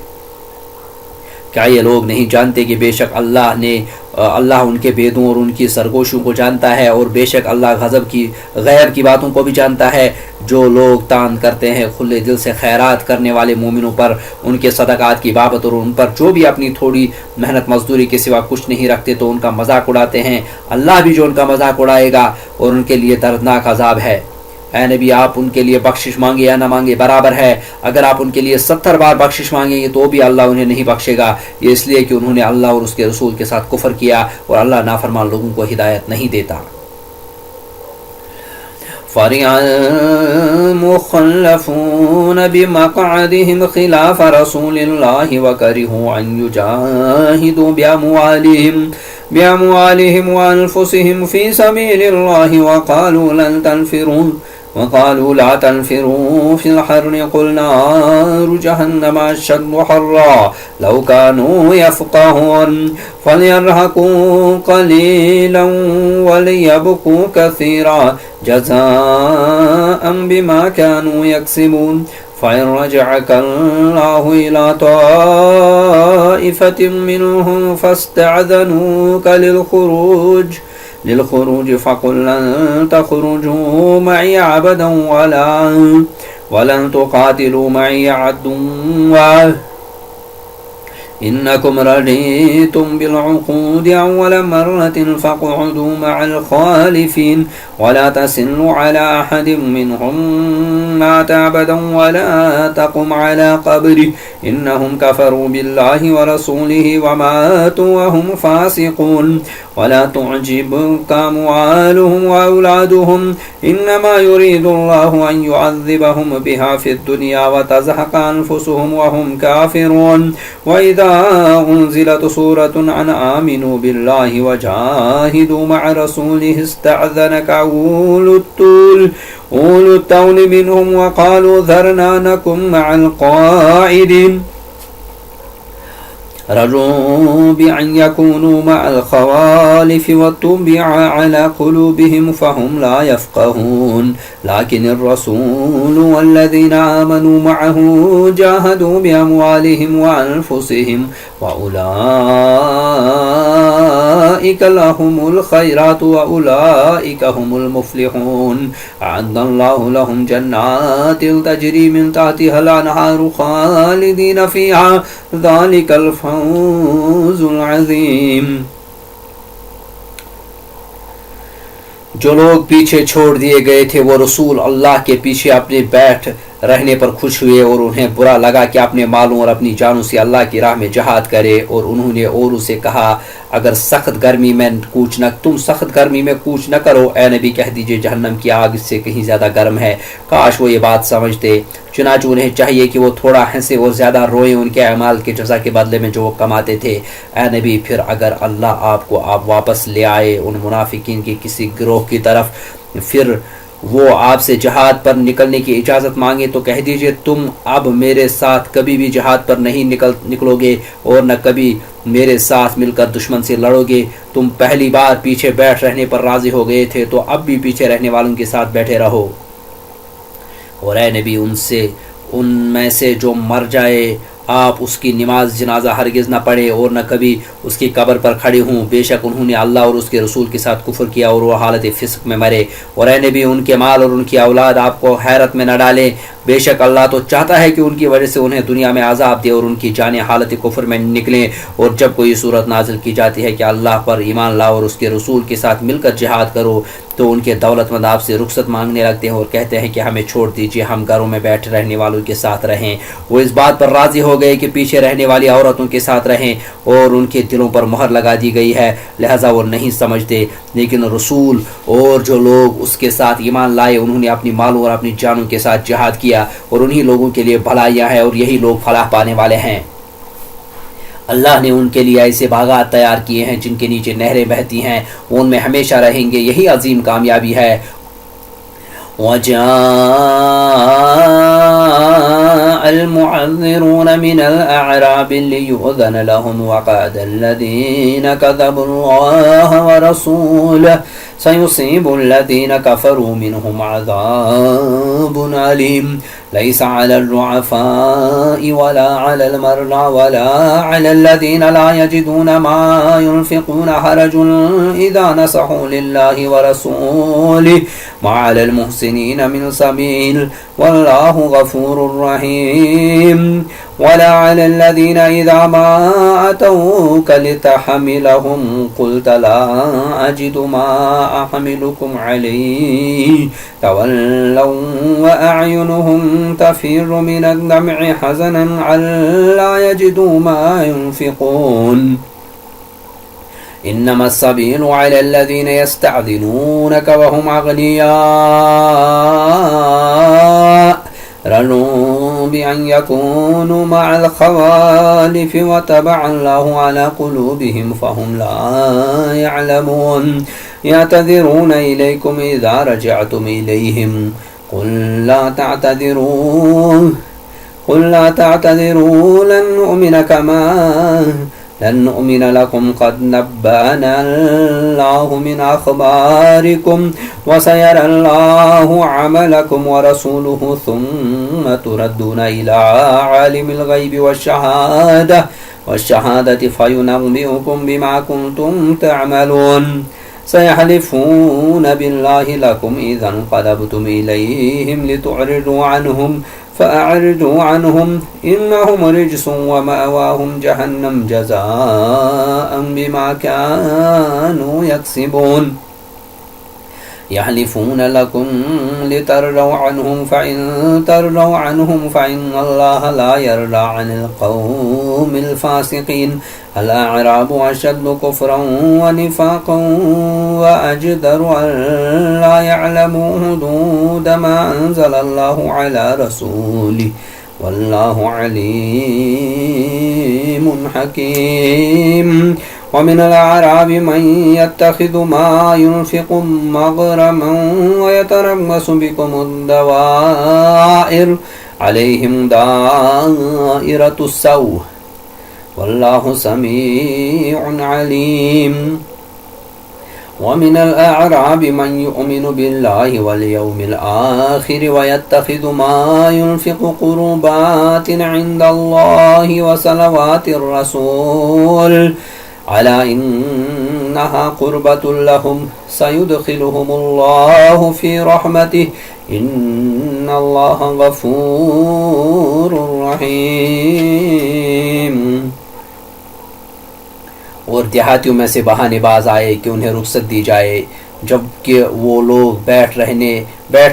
کیا یہ لوگ نہیں جانتے کہ بے شک اللہ ان کے بیدوں اور ان کی سرگوشوں کو جانتا ہے، اور بے شک اللہ غیب کی باتوں کو بھی جانتا ہے۔ جو لوگ تان کرتے ہیں کھلے دل سے خیرات کرنے والے مومنوں پر ان کے صدقات کی بابت، اور ان پر جو بھی اپنی تھوڑی محنت مزدوری کے سوا کچھ نہیں رکھتے تو ان کا مذاق اڑاتے ہیں، اللہ بھی جو ان کا مذاق اڑائے گا اور ان کے لیے دردناک عذاب ہے۔ اے نبی آپ ان کے لیے بخشش مانگے یا نہ مانگے برابر ہے، اگر آپ ان کے لیے 70 بار بخشش مانگیں گے تو بھی اللہ انہیں نہیں بخشے گا، یہ اس لیے کہ انہوں نے اللہ اور اس کے رسول کے ساتھ کفر کیا، اور اللہ نافرمان لوگوں کو ہدایت نہیں دیتا۔ فرح المخلفون بمقعدهم خلاف رسول الله وكرهوا أن يجاهدوا بأموالهم وأنفسهم في سبيل الله وقالوا لا تنفروا في الحر قل نار جهنم أشد حرا لو كانوا يفقهون فليرهقوا قليلا وليبقوا كثيرا جزاء بما كانوا يكسبون فإن رجعك الله إلى طائفة منهم فاستأذنوك للخروج فقل لن تخرجوا معي أبدا ولن تقاتلوا معي عدوا إنكم رضيتم بالعقود أول مرة فاقعدوا مع الخالفين ولا تسلوا على أحد منهم مات أبدا ولا تقم على قبره إنهم كفروا بالله ورسوله وماتوا وهم فاسقون ولا تعجبك أموالهم وأولادهم إنما يريد الله أن يعذبهم بها في الدنيا وتزهق أنفسهم وهم كافرون وإذا أنزلت سورة أن آمنوا بالله وجاهدوا مع رسوله استأذنك أولو الطول منهم وقالوا ذرنا نكن مع القائدين رجوا بأن يكونوا مع الخوالف وطبع على قلوبهم فهم لا يفقهون لكن الرسول والذين آمنوا معه جاهدوا بأموالهم وأنفسهم وأولئك لهم الخيرات وأولئك هم المفلحون أعد الله لهم جنات تجري من تحتها الأنهار خالدين فيها ذلك الفوز العظیم۔ جو لوگ پیچھے چھوڑ دیے گئے تھے وہ رسول اللہ کے پیچھے اپنے بیٹھ رہنے پر خوش ہوئے، اور انہیں برا لگا کہ اپنے مالوں اور اپنی جانوں سے اللہ کی راہ میں جہاد کرے، اور انہوں نے اوروں سے کہا اگر تم سخت گرمی میں کوچ نہ کرو، اے نبی کہہ دیجئے جہنم کی آگ اس سے کہیں زیادہ گرم ہے، کاش وہ یہ بات سمجھتے۔ چنانچہ انہیں چاہیے کہ وہ تھوڑا ہنسے اور زیادہ روئیں ان کے اعمال کے جزا کے بدلے میں جو وہ کماتے تھے۔ اے نبی پھر اگر اللہ آپ واپس لے آئے ان منافقین کے کسی گروہ کی طرف، پھر وہ آپ سے جہاد پر نکلنے کی اجازت مانگے تو کہہ دیجئے تم اب میرے ساتھ کبھی بھی جہاد پر نہیں نکلو گے اور نہ کبھی میرے ساتھ مل کر دشمن سے لڑو گے۔ تم پہلی بار پیچھے بیٹھ رہنے پر راضی ہو گئے تھے تو اب بھی پیچھے رہنے والوں کے ساتھ بیٹھے رہو، اور اے نبی ان میں سے جو مر جائے آپ اس کی نماز جنازہ ہرگز نہ پڑھے اور نہ کبھی اس کی قبر پر کھڑے ہوں، بے شک انہوں نے اللہ اور اس کے رسول کے ساتھ کفر کیا اور وہ حالت فسق میں مرے۔ اور اے نبی ان کے مال اور ان کی اولاد آپ کو حیرت میں نہ ڈالیں، بے شک اللہ تو چاہتا ہے کہ ان کی وجہ سے انہیں دنیا میں عذاب دے اور ان کی جانیں حالت کفر میں نکلیں۔ اور جب کوئی صورت نازل کی جاتی ہے کہ اللہ پر ایمان لاؤ اور اس کے رسول کے ساتھ مل کر جہاد کرو تو ان کے دولت مند آپ سے رخصت مانگنے لگتے ہیں اور کہتے ہیں کہ ہمیں چھوڑ دیجیے، ہم گھروں میں بیٹھ رہنے والوں کے ساتھ رہیں۔ وہ اس بات پر راضی ہو گئے کہ پیچھے رہنے والی عورتوں کے ساتھ رہیں، اور ان کے دلوں پر مہر لگا دی گئی ہے، لہذا وہ نہیں سمجھتے۔ لیکن رسول اور جو لوگ اس کے ساتھ ایمان لائے انہوں نے اپنی مالوں اور اپنی جانوں کے ساتھ جہاد کیا، اور انہی لوگوں کے لیے بھلائیاں ہیں اور یہی لوگ فلاح پانے والے ہیں۔ اللہ نے ان کے لیے ایسے باغات تیار کیے ہیں جن کے نیچے نہریں بہتی ہیں، وہ ان میں ہمیشہ رہیں گے، یہی عظیم کامیابی ہے۔ وَجَاءَ الْمُعَذِّرُونَ مِنَ الْأَعْرَابِ لِيُؤْذَنَ لَهُمْ وَقَعَدَ الَّذِينَ كَذَبُوا اللَّهَ وَرَسُولَهُ سَيُصِيبُ الَّذِينَ كَفَرُوا مِنْهُمْ عَذَابٌ أَلِيمٌ ليس على الضعفاء ولا على المرضى ولا على الذين لا يجدون ما ينفقون حرج إذا نصحوا لله ورسوله ما على المحسنين من سبيل والله غفور رحيم ولا على الذين إذا ما أتوك لتحملهم قلت لا أجد ما أحملكم عليه تولوا وأعينهم تفيض من الدمع حزنا ألا يجدوا ما ينفقون إنما السبيل على الذين يستأذنونك وهم أغنياء رضوا بأن يكونوا مع الخوالف وطبع الله على قلوبهم فهم لا يعلمون يعتذرون إليكم إذا رجعتم إليهم قل لا تعتذروا لن نؤمن لكم قد نبأنا الله من أخباركم وسيرى الله عملكم ورسوله ثم تردون إلى عالم الغيب والشهادة فينبئكم بما كنتم تعملون سيحلفون بالله لكم إذا انقلبتم إليهم لتعرضوا عنهم فأعرضوا عنهم إنهم رجس ومأواهم جهنم جزاء بما كانوا يكسبون يحلفون لكم لترضوا عنهم فإن ترضوا عنهم فإن الله لا يرضى عن القوم الفاسقين الأعراب أشد كفرا ونفاقا وأجدر أن لا يعلموا حدود ما أنزل الله على رسوله والله عليم حكيم ومن الأعراب من يتخذ ما ينفق مغرما ويتربص بكم الدوائر عليهم دائرة السوء والله سميع عليم ومن الأعراب من يؤمن بالله واليوم الآخر ويتخذ ما ينفق قربات عند الله وصلوات الرسول على إنها قربة لهم سيدخلهم الله في رحمته إن الله غفور رحيم. اور دیہاتیوں میں سے بہانے باز آئے کہ انہیں رخصت دی جائے جب کہ وہ لوگ بیٹھ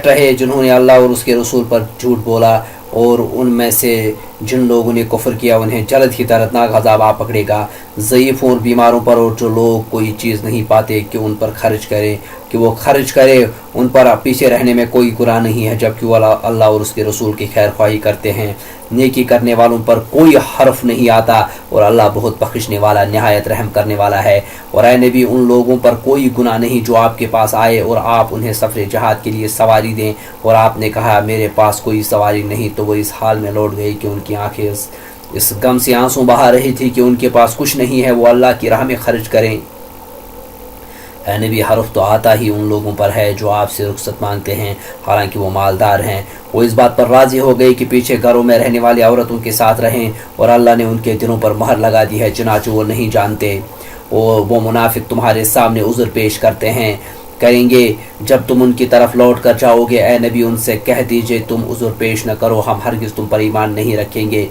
رہے جنہوں نے اللہ اور اس کے رسول پر جھوٹ بولا، اور ان میں سے جن لوگوں نے کفر کیا انہیں جلد ہی دردناک عذاب آ پکڑے گا. ضعیفوں اور بیماروں پر اور جو لوگ کوئی چیز نہیں پاتے کہ ان پر خرچ کریں کہ وہ خرچ کرے، ان پر پیچھے رہنے میں کوئی گناہ نہیں ہے جبکہ وہ اللہ اور اس کے رسول کی خیر خواہی کرتے ہیں. نیکی کرنے والوں پر کوئی حرف نہیں آتا اور اللہ بہت بخشنے والا نہایت رحم کرنے والا ہے. اور اے نبی ان لوگوں پر کوئی گناہ نہیں جو آپ کے پاس آئے اور آپ انہیں سفر جہاد کے لیے سواری دیں، اور آپ نے کہا میرے پاس کوئی سواری نہیں، تو وہ اس حال میں لوٹ گئی کہ ان کی آنکھیں اس غم سے آنسو بہا رہی تھی کہ ان کے پاس کچھ نہیں ہے، وہ اللہ کی راہ میں خرچ کریں. اے نبی حرف تو آتا ہی ان لوگوں پر ہے جو آپ سے رخصت مانگتے ہیں حالانکہ وہ مالدار ہیں. وہ اس بات پر راضی ہو گئی کہ پیچھے گھروں میں رہنے والی عورتوں کے ساتھ رہیں، اور اللہ نے ان کے دلوں پر مہر لگا دی ہے چنانچہ وہ نہیں جانتے. اور وہ منافق تمہارے سامنے عذر پیش کریں گے جب تم ان کی طرف لوٹ کر جاؤ گے. اے نبی ان سے کہہ دیجئے تم عذر پیش نہ کرو، ہم ہرگز تم پر ایمان نہیں رکھیں گے،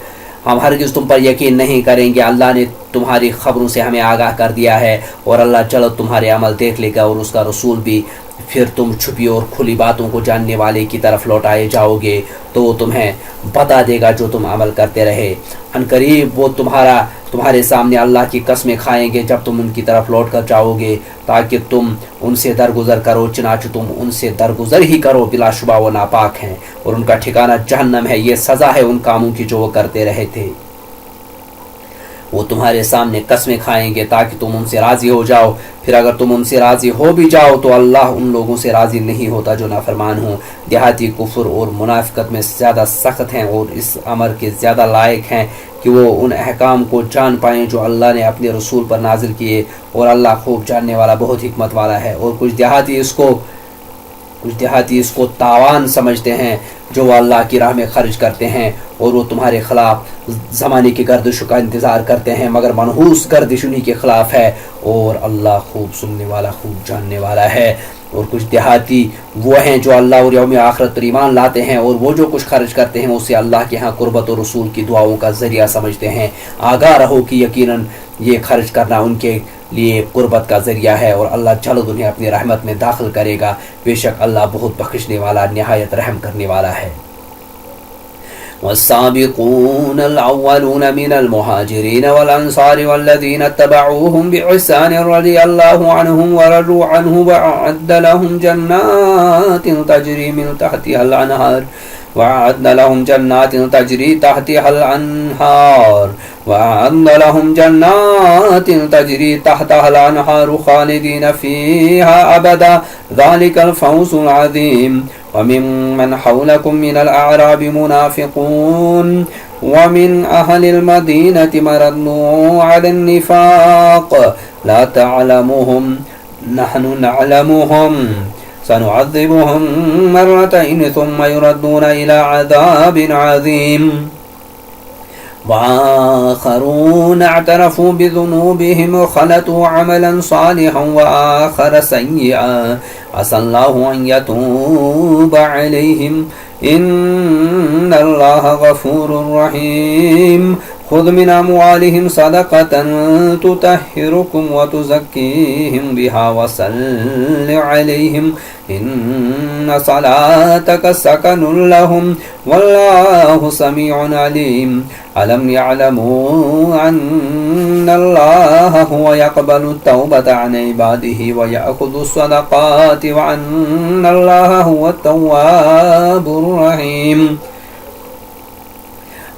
ہم ہرگز تم پر یقین نہیں کریں گے. اللہ نے تمہاری خبروں سے ہمیں آگاہ کر دیا ہے اور اللہ جلد تمہارے عمل دیکھ لے گا اور اس کا رسول بھی. پھر تم چھپی اور کھلی باتوں کو جاننے والے کی طرف لوٹائے جاؤ گے تو وہ تمہیں بتا دے گا جو تم عمل کرتے رہے. ان قریب وہ تمہارے سامنے اللہ کی قسمیں کھائیں گے جب تم ان کی طرف لوٹ کر جاؤ گے تاکہ تم ان سے درگزر کرو، چنانچہ تم ان سے درگزر ہی کرو، بلا شبہ وہ ناپاک ہیں اور ان کا ٹھکانہ جہنم ہے. یہ سزا ہے ان کاموں کی جو وہ کرتے رہے تھے. وہ تمہارے سامنے قسمیں کھائیں گے تاکہ تم ان سے راضی ہو جاؤ. پھر اگر تم ان سے راضی ہو بھی جاؤ تو اللہ ان لوگوں سے راضی نہیں ہوتا جو نافرمان ہوں. دیہاتی کفر اور منافقت میں زیادہ سخت ہیں اور اس امر کے زیادہ لائق ہیں کہ وہ ان احکام کو جان پائیں جو اللہ نے اپنے رسول پر نازل کیے، اور اللہ خوب جاننے والا بہت حکمت والا ہے. اور کچھ دیہاتی اس کو کچھ دیہاتی اس کو تاوان سمجھتے ہیں جو وہ اللہ کی راہ میں خرچ کرتے ہیں، اور وہ تمہارے خلاف زمانے کی گردش کا انتظار کرتے ہیں، مگر منحوس گردش انہی کے خلاف ہے، اور اللہ خوب سننے والا خوب جاننے والا ہے۔ اور کچھ دیہاتی وہ ہیں جو اللہ اور یوم آخرت پر ایمان لاتے ہیں، اور وہ جو کچھ خرچ کرتے ہیں اسے اللہ کے ہاں قربت اور رسول کی دعاؤں کا ذریعہ سمجھتے ہیں۔ آگاہ رہو کہ یقیناً یہ خرچ کرنا ان کے لیے قربت کا ذریعہ ہے، اور اللہ جلد انہیں اپنی رحمت میں داخل کرے گا، بے شک اللہ بہت بخشنے والا نہایت رحم کرنے والا ہے۔ والسابقون الأولون من المهاجرين والأنصار والذين اتبعوهم بإحسان رضي الله عنهم ورضوا عنه وأعد لهم جنات تجري من تحتها الأنهار وأعد لهم جنات تجري تحتها الأنهار وأعد لهم جنات تجري تحتها الأنهار خالدين فيها أبدا ذلك الفوز العظيم ومن حولكم من الأعراب منافقون ومن أهل المدينة مردوا على النفاق لا تعلمهم نحن نعلمهم سنعذبهم مرتين ثم يردون إلى عذاب عظيم وآخرون اعترفوا بذنوبهم خلطوا عملا صالحا وآخر سيئا عسى الله أن يتوب عليهم إن الله غفور رحيم خذ من أموالهم صدقة تطهركم وتزكيهم بها وصل عليهم إن صلاتك سكن لهم والله سميع عليم ألم يعلموا أن الله هو يقبل التوبة عن عباده ويأخذ الصدقات وأن الله هو التواب الرحيم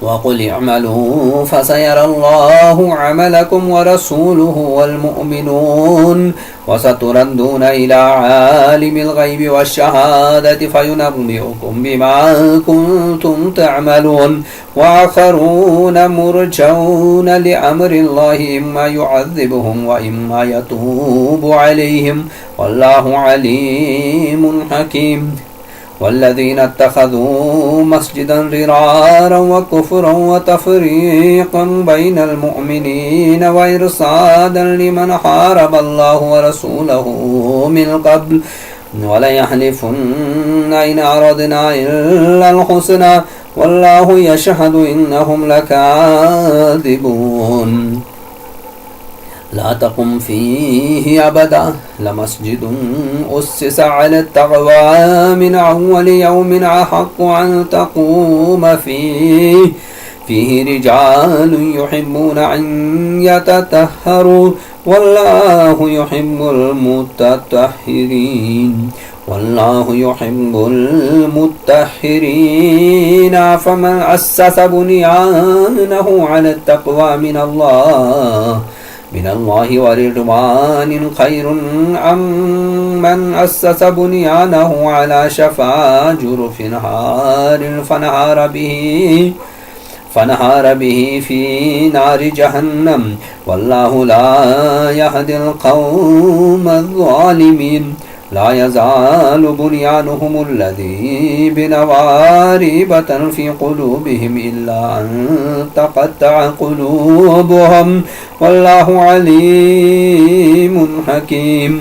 وقل اعملوا فسيرى الله عملكم ورسوله والمؤمنون وستردون إلى عالم الغيب والشهادة فينبئكم بما كنتم تعملون وآخرون مرجون لأمر الله إما يعذبهم وإما يتوب عليهم والله عليم حكيم والذين اتخذوا مسجدا ضرارا وكفرا وتفريقا بين المؤمنين وإرصادا لمن حارب الله ورسوله من قبل وليحلفن إن أردنا إلا الحسنى والله يشهد إنهم لكاذبون لا تقم فيه أبدا لمسجد أسس على التقوى من أول يوم أحق أن تقوم فيه رجال يحبون أن يتطهروا والله يحب المتطهرين والله يحب المتطهرين فمن أسس بنيانه على التقوى من الله ورضوان خير أم من أسس بنيانه على شفا جرف نهار فنهار به في نار جهنم والله لا يهدي القوم الظالمين لا يزال بنيانهم الذي بنوا ريبة في قلوبهم إلا أن تقطع قلوبهم والله عليم حكيم۔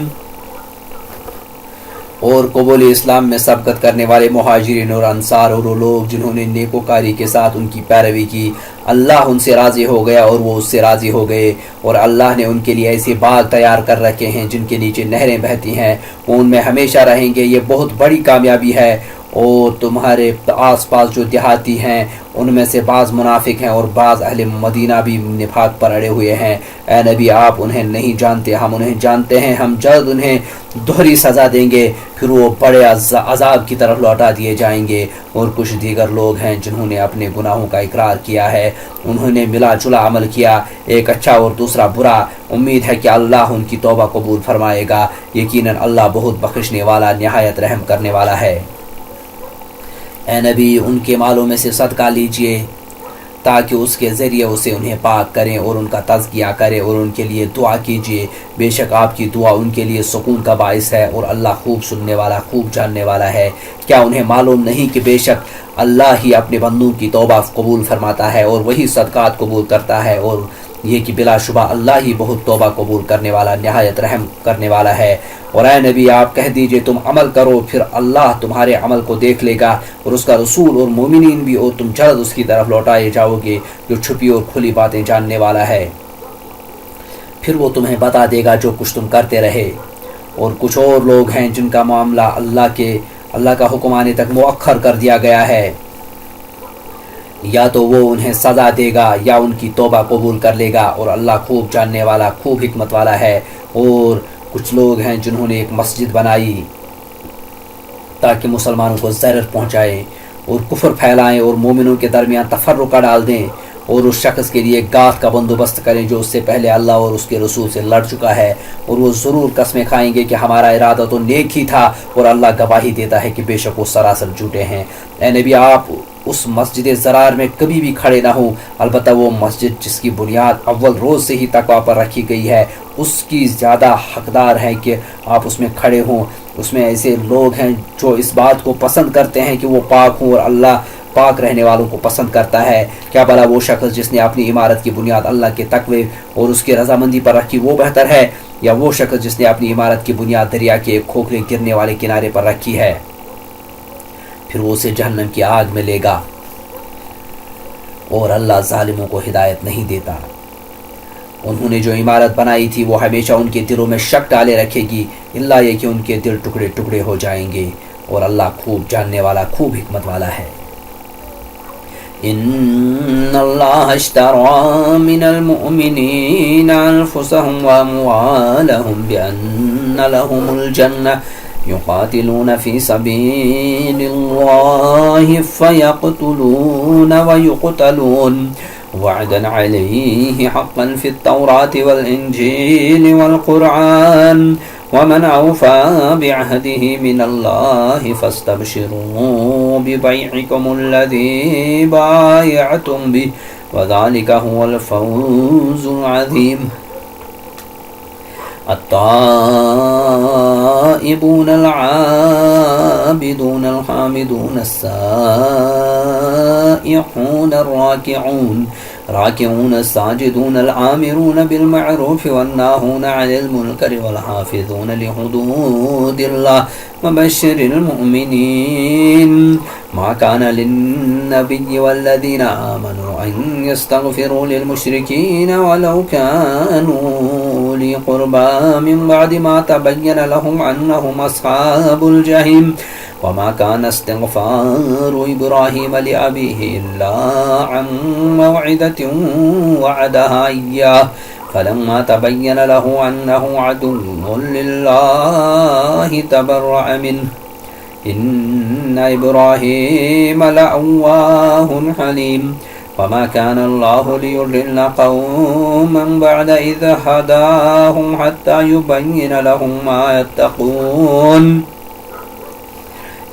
اور قبول اسلام میں سبقت کرنے والے مہاجرین اور انصار اور وہ لوگ جنہوں نے نیکوکاری کے ساتھ ان کی پیروی کی، اللہ ان سے راضی ہو گیا اور وہ اس سے راضی ہو گئے، اور اللہ نے ان کے لیے ایسے باغ تیار کر رکھے ہیں جن کے نیچے نہریں بہتی ہیں، وہ ان میں ہمیشہ رہیں گے، یہ بہت بڑی کامیابی ہے۔ اور تمہارے آس پاس جو دیہاتی ہیں ان میں سے بعض منافق ہیں اور بعض اہل مدینہ بھی نفاق پر اڑے ہوئے ہیں، اے نبی آپ انہیں نہیں جانتے، ہم انہیں جانتے ہیں، ہم جلد انہیں دوہری سزا دیں گے، پھر وہ بڑے عذاب کی طرف لوٹا دیے جائیں گے۔ اور کچھ دیگر لوگ ہیں جنہوں نے اپنے گناہوں کا اقرار کیا ہے، انہوں نے ملا جلا عمل کیا، ایک اچھا اور دوسرا برا، امید ہے کہ اللہ ان کی توبہ قبول فرمائے گا، یقیناً اللہ بہت بخشنے والا نہایت رحم کرنے والا ہے۔ اے نبی ان کے مالوں میں سے صدقہ لیجئے تاکہ اس کے ذریعے اسے انہیں پاک کریں اور ان کا تزکیہ کریں اور ان کے لیے دعا کیجیے، بے شک آپ کی دعا ان کے لیے سکون کا باعث ہے اور اللہ خوب سننے والا خوب جاننے والا ہے۔ کیا انہیں معلوم نہیں کہ بے شک اللہ ہی اپنے بندوں کی توبہ قبول فرماتا ہے اور وہی صدقات قبول کرتا ہے، اور یہ کہ بلا شبہ اللہ ہی بہت توبہ قبول کرنے والا نہایت رحم کرنے والا ہے۔ اور اے نبی آپ کہہ دیجئے تم عمل کرو، پھر اللہ تمہارے عمل کو دیکھ لے گا اور اس کا رسول اور مومنین بھی، اور تم جلد اس کی طرف لوٹائے جاؤ گے جو چھپی اور کھلی باتیں جاننے والا ہے۔ پھر وہ تمہیں بتا دے گا جو کچھ تم کرتے رہے۔ اور کچھ اور لوگ ہیں جن کا معاملہ اللہ کا حکم آنے تک مؤخر کر دیا گیا ہے، یا تو وہ انہیں سزا دے گا یا ان کی توبہ قبول کر لے گا، اور اللہ خوب جاننے والا خوب حکمت والا ہے۔ اور کچھ لوگ ہیں جنہوں نے ایک مسجد بنائی تاکہ مسلمانوں کو ضرر پہنچائیں اور کفر پھیلائیں اور مومنوں کے درمیان تفرقہ ڈال دیں، اور اس شخص کے لیے گاہ کا بندوبست کریں جو اس سے پہلے اللہ اور اس کے رسول سے لڑ چکا ہے، اور وہ ضرور قسمیں کھائیں گے کہ ہمارا ارادہ تو نیک ہی تھا، اور اللہ گواہی دیتا ہے کہ بے شک وہ سراسر جھوٹے ہیں۔ اے نبی آپ اس مسجد زرار میں کبھی بھی کھڑے نہ ہوں، البتہ وہ مسجد جس کی بنیاد اول روز سے ہی تقویٰ پر رکھی گئی ہے اس کی زیادہ حقدار ہے کہ آپ اس میں کھڑے ہوں۔ اس میں ایسے لوگ ہیں جو اس بات کو پسند کرتے ہیں کہ وہ پاک ہوں، اور اللہ پاک رہنے والوں کو پسند کرتا ہے۔ کیا بھلا وہ شخص جس نے اپنی عمارت کی بنیاد اللہ کے تقوی اور اس کی رضامندی پر رکھی وہ بہتر ہے، یا وہ شخص جس نے اپنی عمارت کی بنیاد دریا کے ایک کھوکھرے گرنے والے کنارے پر رکھی ہے؟ پھر وہ اسے جہنم کی آگ میں لے گا، اور اللہ ظالموں کو ہدایت نہیں دیتا۔ انہوں نے جو عمارت بنائی تھی وہ ہمیشہ ان کے دلوں میں شک ڈالے رکھے گی، الا یہ کہ ان کے دل ٹکڑے ٹکڑے ہو جائیں گے، اور اللہ خوب جاننے والا خوب حکمت والا ہے۔ ان اللہ اشترى من المؤمنین انفسهم واموالهم بان لهم الجنہ يقاتلون في سبيل الله فيقتلون ويقتلون وعدا عليه حقا في التوراة والإنجيل والقرآن ومن أوفى بعهده من الله فاستبشروا ببيعكم الذي بايعتم به وذلك هو الفوز العظيم۔ التائبون العابدون الحامدون السائحون الراكعون الساجدون الآمرون بالمعروف والناهون عن المنكر والحافظون لحدود الله وبشر المؤمنين۔ ما كان للنبي والذين آمنوا أن يستغفروا للمشركين ولو كانوا أولي قربى من بعد ما تبين لهم أنهم أصحاب الجحيم۔ وما كان استغفار إبراهيم لأبيه إلا عن موعدة وعدها إياه فلما تبين له أنه عدو لله تبرأ منه إن إبراهيم لأواه حليم۔ وما كان الله ليضل قوما بعد إذ هداهم حتى يبين لهم ما يتقون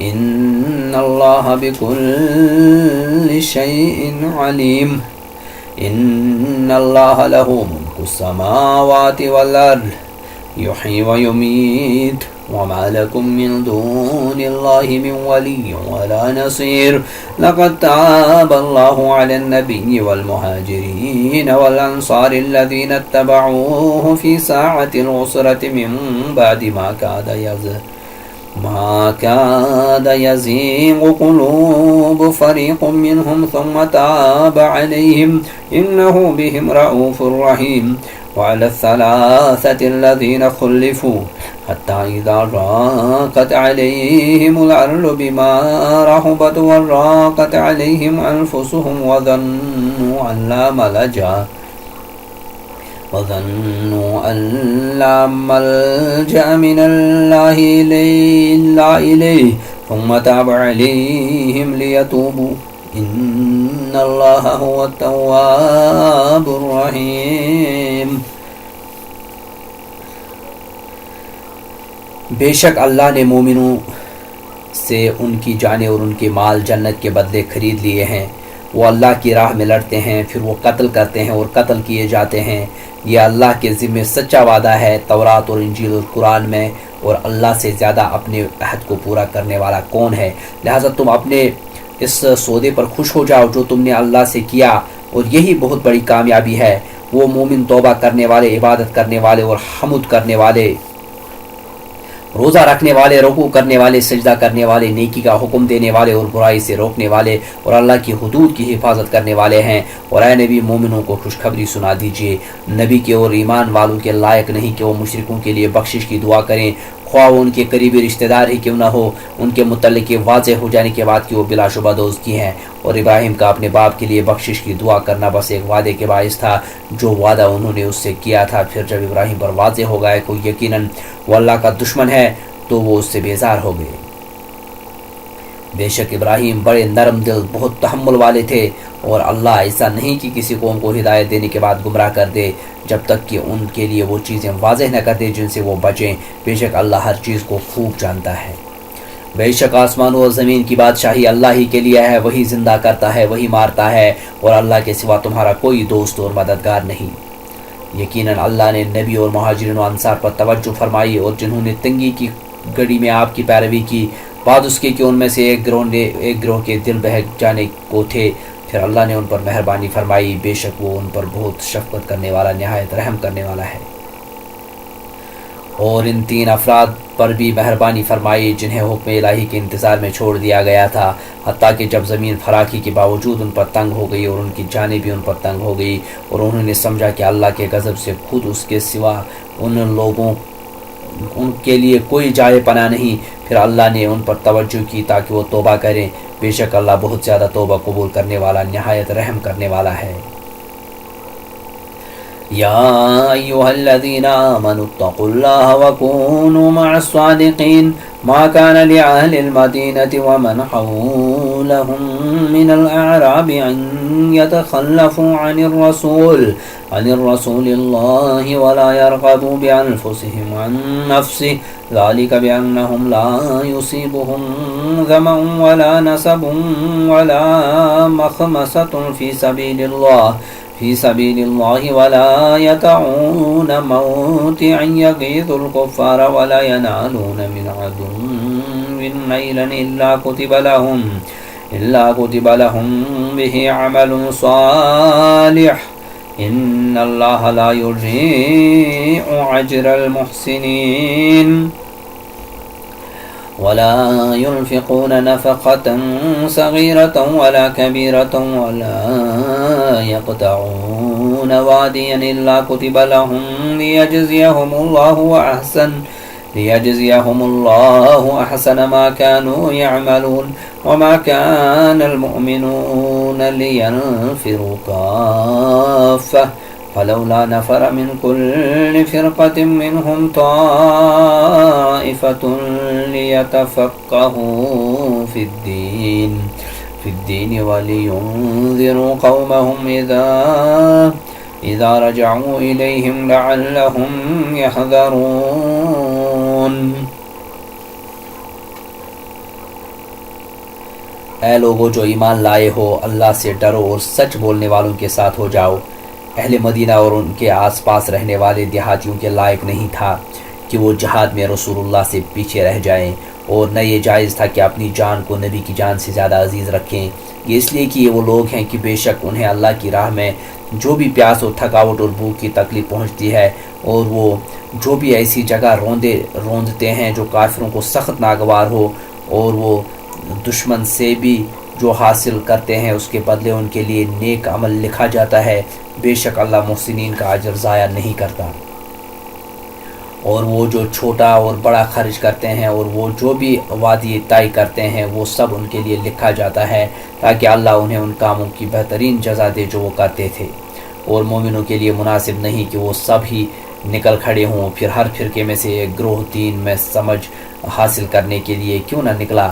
إن الله بكل شيء عليم۔ إن الله له ملك السماوات والأرض يحيي ويميت وما لكم من دون الله من ولي ولا نصير۔ لقد تاب الله على النبي والمهاجرين والأنصار الذين اتبعوه في ساعة العسرة من بعد ما كاد يزيغ قلوب فريق منهم ثم تاب عليهم إنه بهم رؤوف رحيم۔ وعلى الثلاثة الذين خلفوا حتى إذا ضاقت عليهم الأرض بما رحبت وضاقت عليهم أنفسهم وظنوا أن لا ملجأ من الله إلا إليه ثم تاب عليهم ليتوبوا إن الله هو التواب الرحيم۔ بے شک اللہ نے مومنوں سے ان کی جانیں اور ان کے مال جنت کے بدلے خرید لیے ہیں، وہ اللہ کی راہ میں لڑتے ہیں پھر وہ قتل کرتے ہیں اور قتل کیے جاتے ہیں۔ یہ اللہ کے ذمہ سچا وعدہ ہے تورات اور انجیل اور قرآن میں، اور اللہ سے زیادہ اپنے عہد کو پورا کرنے والا کون ہے؟ لہٰذا تم اپنے اس سودے پر خوش ہو جاؤ جو تم نے اللہ سے کیا، اور یہی بہت بڑی کامیابی ہے۔ وہ مومن توبہ کرنے والے، عبادت کرنے والے اور حمد کرنے والے، روزہ رکھنے والے، رکوع کرنے والے، سجدہ کرنے والے، نیکی کا حکم دینے والے اور برائی سے روکنے والے اور اللہ کی حدود کی حفاظت کرنے والے ہیں۔ اور اے نبی مومنوں کو خوشخبری سنا دیجئے، نبی کے اور ایمان والوں کے لائق نہیں کہ وہ مشرکوں کے لیے بخشش کی دعا کریں، خواہ وہ ان کے قریبی رشتہ دار ہی کیوں نہ ہو، ان کے متعلق واضح ہو جانے کے بعد کہ وہ بلا شبہ دوزخی ہیں۔ اور ابراہیم کا اپنے باپ کے لیے بخشش کی دعا کرنا بس ایک وعدے کے باعث تھا جو وعدہ انہوں نے اس سے کیا تھا۔ پھر جب ابراہیم پر واضح ہو گیا کہ یقیناً وہ اللہ کا دشمن ہے تو وہ اس سے بیزار ہو گئے۔ بے شک ابراہیم بڑے نرم دل، بہت تحمل والے تھے، اور اللہ ایسا نہیں کہ کسی قوم کو ہدایت دینے کے بعد گمراہ کر دے جب تک کہ ان کے لیے وہ چیزیں واضح نہ کر دے جن سے وہ بچیں۔ بے شک اللہ ہر چیز کو خوب جانتا ہے۔ بے شک آسمانوں اور زمین کی بادشاہی اللہ ہی کے لیے ہے، وہی زندہ کرتا ہے، وہی مارتا ہے، اور اللہ کے سوا تمہارا کوئی دوست اور مددگار نہیں۔ یقیناً اللہ نے نبی اور مہاجرین و انصار پر توجہ فرمائی، اور جنہوں نے تنگی کی گھڑی میں آپ کی پیروی کی، بعد اس کے کہ ان میں سے ایک گروہ کے دل بہک جانے کو تھے، پھر اللہ نے ان پر مہربانی فرمائی، بے شک وہ ان پر بہت شفقت کرنے والا، نہایت رحم کرنے والا ہے۔ اور ان 3 افراد پر بھی مہربانی فرمائی جنہیں حکم الہی کے انتظار میں چھوڑ دیا گیا تھا، حتیٰ کہ جب زمین فراخی کے باوجود ان پر تنگ ہو گئی اور ان کی جانیں بھی ان پر تنگ ہو گئی، اور انہوں نے سمجھا کہ اللہ کے غضب سے خود اس کے سوا ان کے لیے کوئی جائے پناہ نہیں، پھر اللہ نے ان پر توجہ کی تاکہ وہ توبہ کریں، بے شک اللہ بہت زیادہ توبہ قبول کرنے والا، نہایت رحم کرنے والا ہے۔ یا ایھا الذین آمنوا اتقوا اللہ وکونوا مع الصادقین ما كان لأهل المدینة ومن حولهم من الأعراب أن يتخلفوا عن الرسول الله ولا يرغبوا بأنفسهم عن نفسه ذلك بأنهم لا يصيبهم ظمأ ولا نصب ولا مخمصة في سبيل الله ولا يطعون موطئا يغيظ الكفار ولا ينالون من عدو نيلا إلا كتب لهم به عمل صالح إن الله لا يضيع أجر المحسنين ولا ينفقون نفقة صغيرة ولا كبيرة ولا يقطعون واديا إلا كتب لهم ليجزيهم الله أحسن ما كانوا يعملون وما كان المؤمنون لينفروا كافة فلولا نفر من كل فرقة منهم طائفة ليتفقهوا في الدين ولينذروا قومهم إذا رجعوا إليهم لعلهم يحذرون۔ اے لوگو جو ایمان لائے ہو، اللہ سے ڈرو اور سچ بولنے والوں کے ساتھ ہو جاؤ۔ اہل مدینہ اور ان کے آس پاس رہنے والے دیہاتیوں کے لائق نہیں تھا کہ وہ جہاد میں رسول اللہ سے پیچھے رہ جائیں، اور نہ یہ جائز تھا کہ اپنی جان کو نبی کی جان سے زیادہ عزیز رکھیں۔ یہ اس لیے کہ یہ وہ لوگ ہیں کہ بے شک انہیں اللہ کی راہ میں جو بھی پیاس اور تھکاوٹ اور بھوک کی تکلیف پہنچتی ہے، اور وہ جو بھی ایسی جگہ روندتے ہیں جو کافروں کو سخت ناگوار ہو، اور وہ دشمن سے بھی جو حاصل کرتے ہیں اس کے بدلے ان کے لیے نیک عمل لکھا جاتا ہے، بے شک اللہ محسنین کا اجر ضائع نہیں کرتا۔ اور وہ جو چھوٹا اور بڑا خرچ کرتے ہیں اور وہ جو بھی وعدے طے کرتے ہیں وہ سب ان کے لیے لکھا جاتا ہے تاکہ اللہ انہیں ان کاموں کی بہترین جزا دے جو وہ کرتے تھے۔ اور مومنوں کے لیے مناسب نہیں کہ وہ سب ہی نکل کھڑے ہوں، پھر ہر فرقے میں سے ایک گروہ دین میں سمجھ حاصل کرنے کے لیے کیوں نہ نکلا،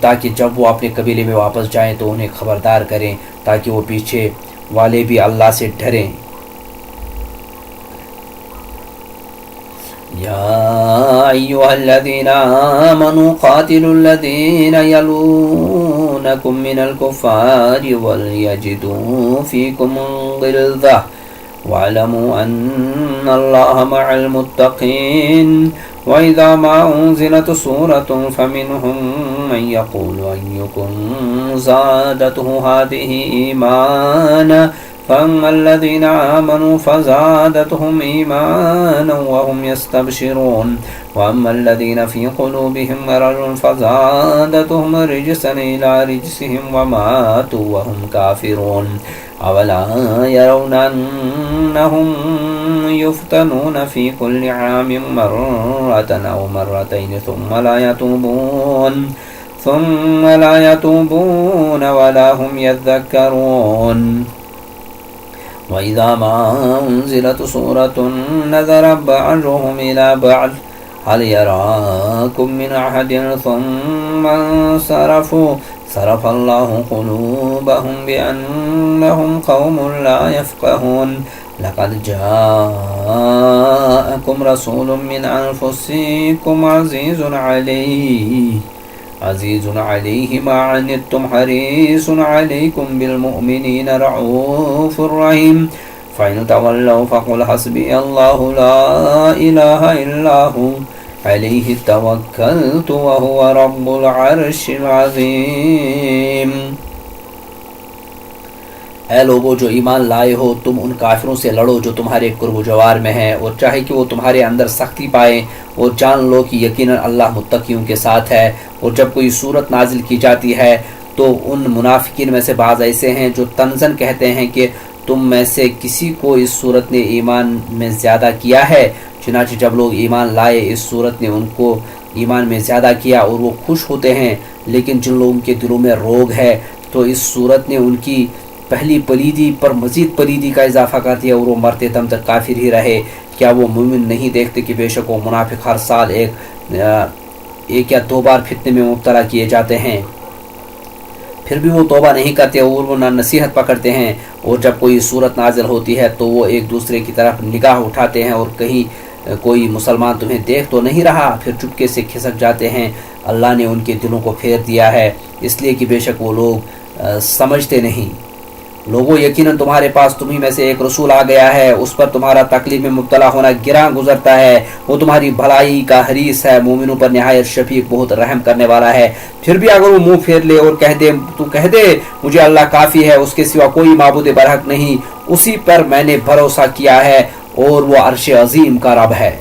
تاکہ جب وہ اپنے قبیلے میں واپس جائیں تو انہیں خبردار کریں تاکہ وہ پیچھے والے بھی اللہ سے ڈریں۔ یا ایھا الذین آمنوا قاتلوا الذین یلونکم يستخفونكم من الكفار وليجدوا فيكم غلظة واعلموا أن الله مع المتقين وإذا ما أنزلت سورة فمنهم من يقول أيكم زادته هذه إيمانا فأما الذين آمنوا فزادتهم إيمانا وهم يستبشرون وأما الذين في قلوبهم مرض فزادتهم رجسا إلى رجسهم وماتوا وهم كافرون أولا يرون أنهم يفتنون في كل عام مرة أو مرتين ثم لا يتوبون ولا هم يذكرون وإذا ما أنزلت سورة نظر بعضهم إلى بعض هل يراكم من أحد ثم انصرفوا صرف الله قلوبهم بأنهم قوم لا يفقهون لقد جاءكم رسول من أنفسكم عزيز عليه ما عنتم حريص عليكم بالمؤمنين رؤوف رحيم فإن تولوا فقل حسبي الله لا إله إلا هو عليه توكلت وهو رب العرش العظیم۔ اے لوگو جو ایمان لائے ہو، تم ان کافروں سے لڑو جو تمہارے قرب و جوار میں ہیں، اور چاہے کہ وہ تمہارے اندر سختی پائیں، اور جان لو کہ یقیناً اللہ متقیوں کے ساتھ ہے۔ اور جب کوئی صورت نازل کی جاتی ہے تو ان منافقین میں سے بعض ایسے ہیں جو تنزن کہتے ہیں کہ تم میں سے کسی کو اس صورت نے ایمان میں زیادہ کیا ہے، چنانچہ جب لوگ ایمان لائے اس صورت نے ان کو ایمان میں زیادہ کیا اور وہ خوش ہوتے ہیں، لیکن جن لوگوں کے دلوں میں روگ ہے تو اس صورت نے ان کی پہلی پلیدی پر مزید پلیدی کا اضافہ کر دیا اور وہ مرتے دم تک کافر ہی رہے۔ کیا وہ مومن نہیں دیکھتے کہ بے شک وہ منافق ہر سال ایک یا دو بار فتنے میں مبتلا کیے جاتے ہیں، پھر بھی وہ توبہ نہیں کرتے اور وہ نہ نصیحت پکڑتے ہیں، اور جب کوئی صورت نازل ہوتی ہے تو وہ ایک دوسرے کی طرف نگاہ اٹھاتے ہیں اور کہیں کوئی مسلمان تمہیں دیکھ تو نہیں رہا، پھر چپکے سے کھسک جاتے ہیں۔ اللہ نے ان کے دلوں کو پھیر دیا ہے، اس لیے کہ بے شک وہ لوگ سمجھتے نہیں۔ لوگوں یقیناً تمہارے پاس تمہیں میں سے ایک رسول آ گیا ہے، اس پر تمہارا تکلیف میں مبتلا ہونا گراں گزرتا ہے، وہ تمہاری بھلائی کا حریص ہے، مومنوں پر نہایت شفیق بہت رحم کرنے والا ہے۔ پھر بھی اگر وہ منہ پھیر لے اور کہہ دے مجھے اللہ کافی ہے، اس کے سوا کوئی معبود برحق نہیں، اسی پر میں نے بھروسہ کیا ہے اور وہ عرش عظیم کا رب ہے۔